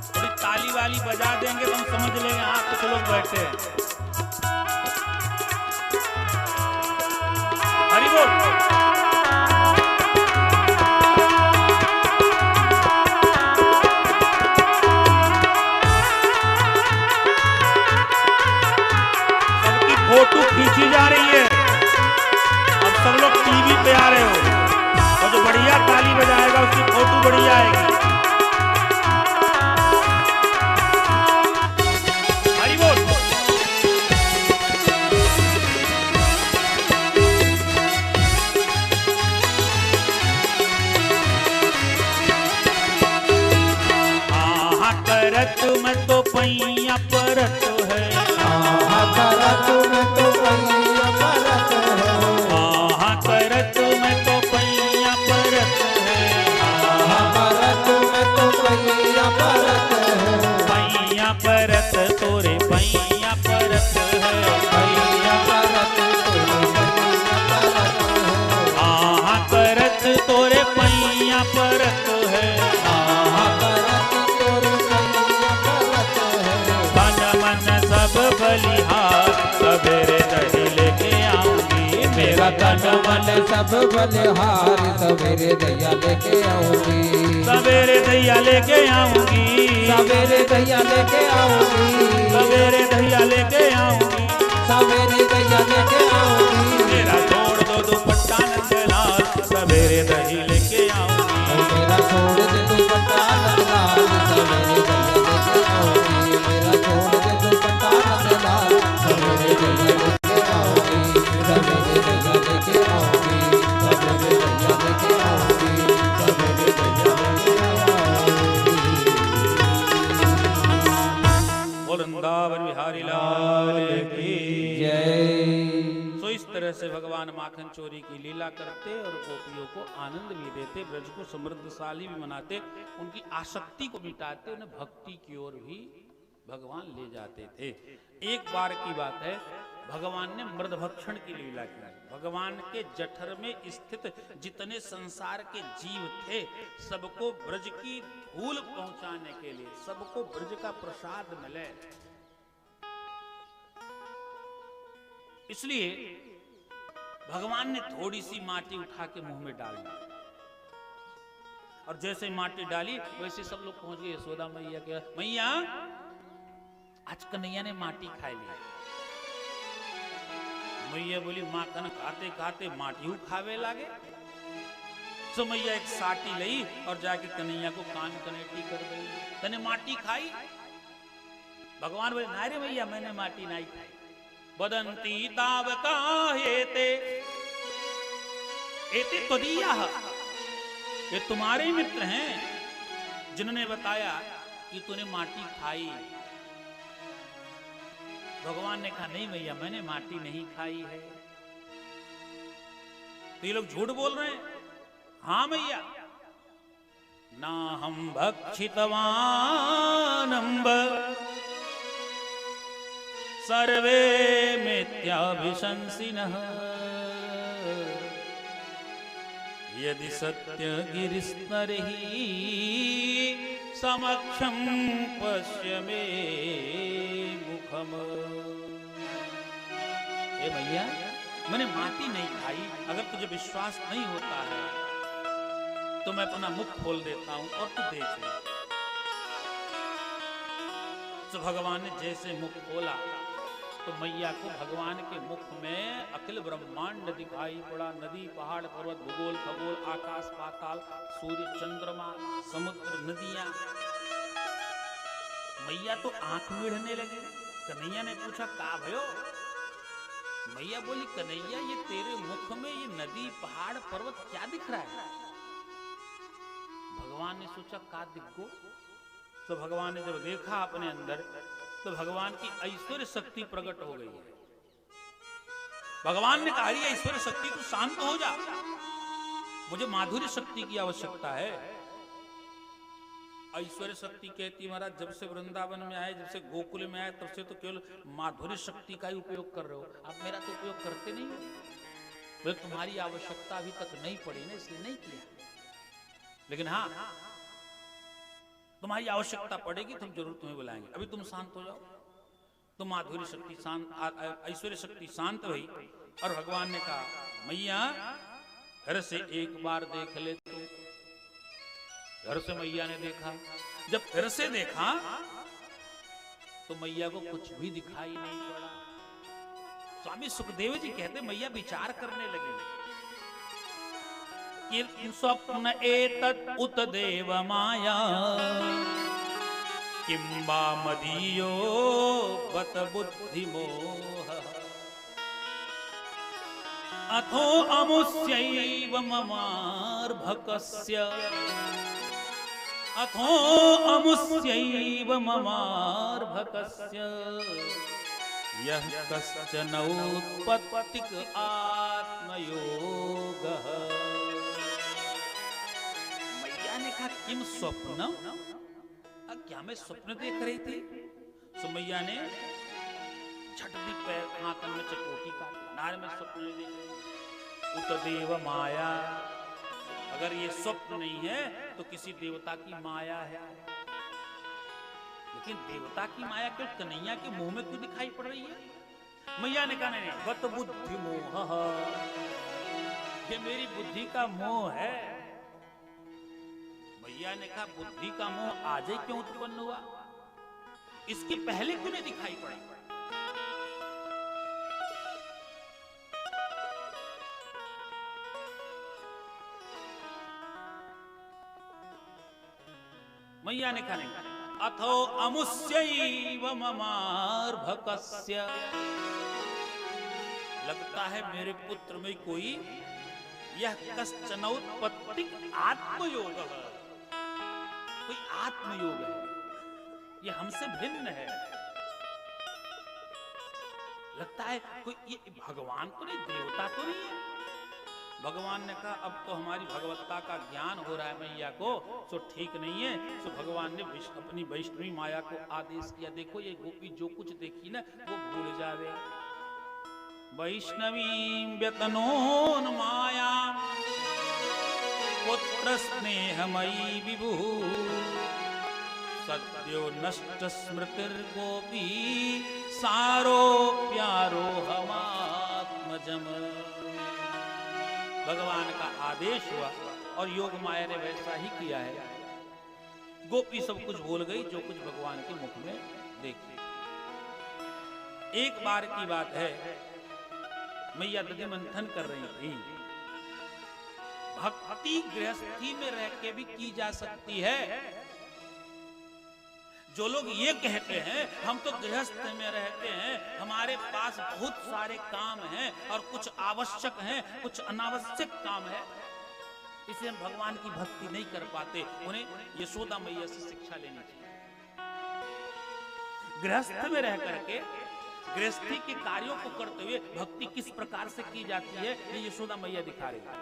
Speaker 1: थोड़ी ताली वाली बजा देंगे तो हम समझ लेंगे हाँ कुछ लोग बैठे हैं। हरि बोल। सबकी फोटो खींची जा रही है, अब सब लोग टीवी पे आ रहे हो, और जो बढ़िया ताली बजाएगा उसकी फोटो बढ़िया आएगी। हरि बोल। करत में तो पैया परत है,
Speaker 2: करत में तो पैया परत है,
Speaker 1: करत में तो पैया परत है,
Speaker 2: करत में तो पैया परत है,
Speaker 1: पैया परत तोरे पैया परत है,
Speaker 2: पैया परत
Speaker 1: करत तोरे पैया परत है, सब बलिहार सवेरे दही लेके आऊंगी, मेरा तन मन
Speaker 2: सब बलिहार सवेरे दैया लेके आऊंगी,
Speaker 1: सवेरे दैया लेके आऊंगी,
Speaker 2: सवेरे दैया लेके आऊंगी,
Speaker 1: सवेरे दैया लेके आऊंगी,
Speaker 2: सवेरे दैया लेके आऊंगी,
Speaker 1: मेरा छोड़ दो दुपट्टा नंदलाल सवेरे दही लेके आऊंगी,
Speaker 2: मेरा छोड़ दे दुपट्टा नंदलाल सवेरे दैया लेके आऊंगी, मेरा छोड़ दे दुपट्टा नंदलाल सवेरे दैया लेके आऊंगी, सवेरे दैया लेके आऊंगी, सवेरे दैया लेके आऊंगी, सवेरे दैया लेके आऊंगी।
Speaker 1: वृंदावन बिहारी लाल की
Speaker 2: जय।
Speaker 1: तो इस तरह से भगवान माखन चोरी की लीला करते और गोपियों को आनंद भी देते, ब्रज को समृद्धशाली भी बनाते, उनकी आसक्ति को मिटाते, उन्हें भक्ति की ओर भी भगवान ले जाते थे। एक बार की बात है, भगवान ने मृदभक्षण की लीला की। भगवान के जठर में स्थित जितने संसार के जीव थे सबको ब्रज की धूल पहुंचाने के लिए, सबको ब्रज का प्रसाद मिले, इसलिए भगवान ने थोड़ी सी माटी उठा के मुंह में डाल दी, और जैसे माटी डाली वैसे सब लोग पहुंच गए यशोदा मैया के, मैया आज कन्हैया ने माटी खाई ली। मैया बोली माखन खाते खाते माटी खावे लागे। सो मैया एक साटी लई और जाके कन्हैया को कान कनेटी कर गई, तने माटी खाई? भगवान बोले ना रे मैया मैंने माटी नहीं खाई। वदंती तावका हेते एते त्वदीयाः, ये तुम्हारे मित्र हैं जिन्होंने बताया कि तूने माटी खाई। भगवान ने कहा नहीं भैया मैंने माटी नहीं खाई है। तो ये लोग झूठ बोल रहे हैं। हाँ भैया, ना हम भक्षितवानंब सर्वे मिथ्याभिशंसिनः, यदि सत्य गिरिस्तरहि समक्षं पश्य मे मुखम। ए भैया मैंने माटी नहीं खाई, अगर तुझे विश्वास नहीं होता है तो मैं अपना मुख खोल देता हूं और तू देख ले। तो भगवान ने जैसे मुख खोला तो मैया को भगवान के मुख में अखिल ब्रह्मांड दिखाई पड़ा। नदी पहाड़ पर्वत भूगोल खगोल आकाश पाताल सूर्य चंद्रमा समुद्र नदियां। मैया तो आंख मिढ़ने लगी। कन्हैया ने पूछा का भयो? मैया बोली कन्हैया ये तेरे मुख में ये नदी पहाड़ पर्वत क्या दिख रहा है? भगवान ने सोचा का दिखो। तो भगवान ने जब देखा अपने अंदर तो भगवान की ऐश्वर्य शक्ति प्रकट हो गई है। भगवान ने कहा ये ऐश्वर्य शक्ति तू शांत हो जा, मुझे माधुर्य शक्ति की आवश्यकता है। ऐश्वर्य शक्ति कहती महाराज जब से वृंदावन में आए, जब से गोकुल में आए, तब से तो केवल माधुर्य शक्ति का ही उपयोग कर रहे हो, आप मेरा तो उपयोग करते नहीं हो। वे तुम्हारी आवश्यकता अभी तक नहीं पड़ी ना, इसलिए नहीं किया। लेकिन हाँ, तुम्हारी आवश्यकता पड़ेगी, तुम जरूर तुम्हें बुलाएंगे। अभी तुम शांत हो जाओ। तो माधुर्य शक्ति शांत, ऐश्वर्य शक्ति शांत हुई और भगवान ने कहा मैया घर से एक बार देख ले तू। घर से मैया ने देखा। जब घर से देखा तो मैया को कुछ भी दिखाई नहीं पड़ा। स्वामी सुखदेव जी कहते मैया विचार करने लगी कि स्वप्न एतत् उत देव माया किंबा मदीयो बत बुद्धि मोह अथो अमुस्यैव ममार्भकस्य अथो अमुस्यैव ममार्भकस्य यः कश्चन उत्पत्तिक आत्मयोगः। मैया ने कहा किम स्वप्न, क्या मैं स्वप्न देख रही थी? सुमैया ने झट भी पैर हाथन में चकोटी काटी, नार में स्वप्न नहीं देख रही। उतदेव माया, अगर ये स्वप्न नहीं है तो किसी देवता की माया है। लेकिन देवता की माया क्यों कन्हैया के मुंह में क्यों दिखाई पड़ रही है? मैया ने कहा नहीं, गत बुद्धि मोह, ये मेरी बुद्धि का मोह है। मैया ने कहा बुद्धि का मोह आज ही क्यों उत्पन्न हुआ? इसके पहले क्यों नहीं दिखाई पड़ा? मैया ने कहा नहीं, अथो अमुस्यैव ममार्भकस्य, लगता है मेरे पुत्र में कोई यह कश्चन उत्पत्तिक आत्मयोग है, कोई आत्मयोग है, ये हमसे भिन्न है। लगता है कोई ये भगवान तो नहीं, देवता तो नहीं है। भगवान ने कहा अब तो हमारी भगवत्ता का ज्ञान हो रहा है मैया को, तो ठीक नहीं है। तो भगवान ने अपनी वैष्णवी माया को आदेश किया, देखो ये गोपी जो कुछ देखी ना वो भूल जावे। वैष्णवीं व्यतनोन माया पुत्र स्नेहमयी विभु सद्यो नष्ट स्मृतिर्गोपी सारो प्यारो हमात्मजम। भगवान का आदेश हुआ और योग माया ने वैसा ही किया है। गोपी सब कुछ भूल गई जो कुछ भगवान के मुख में देखी। एक बार की बात है, मैया दधि मंथन कर रही थी। भक्ति गृहस्थी में रह के भी की जा सकती है। जो लोग ये कहते हैं हम तो गृहस्थ में रहते हैं, हमारे पास बहुत सारे काम हैं और कुछ आवश्यक हैं, कुछ अनावश्यक काम है, इसलिए हम भगवान की भक्ति नहीं कर पाते, उन्हें यशोदा मैया से शिक्षा लेनी चाहिए। गृहस्थ में रह करके गृहस्थी के कार्यों को करते हुए भक्ति किस प्रकार से की जाती है ये यशोदा मैया दिखा रही है।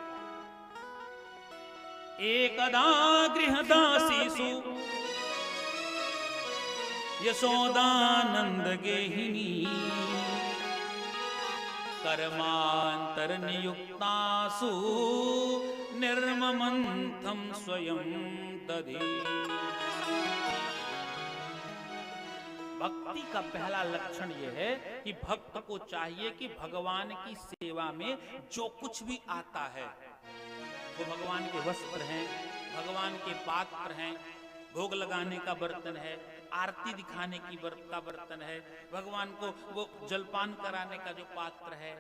Speaker 1: एकदा गृहदासीसु यशोदानंद गेहिनी कर्मांतर नियुक्तासु निर्ममंथम स्वयं दधि। भक्ति का पहला लक्षण यह है कि भक्त को चाहिए कि भगवान की सेवा में जो कुछ भी आता है वो भगवान के वस्त्र हैं, भगवान के पात्र हैं, भोग लगाने का बर्तन है, आरती दिखाने की का बर्तन है, भगवान को वो जलपान कराने का जो पात्र है,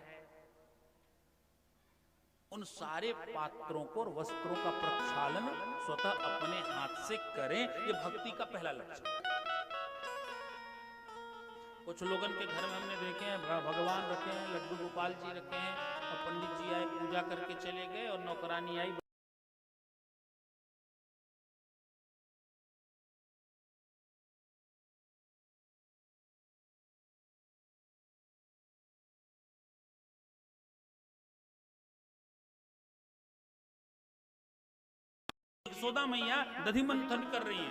Speaker 1: उन सारे पात्रों को और वस्त्रों का प्रक्षालन स्वतः अपने हाथ से करें, ये भक्ति का पहला लक्षण है। कुछ लोगों के घर में हमने देखे हैं भगवान रखे हैं, लड्डू गोपाल जी रखे हैं, और पंडित जी आए पूजा करके चले गए और नौकरानी आई यशोदा मैया दधि मंथन कर रही हैं।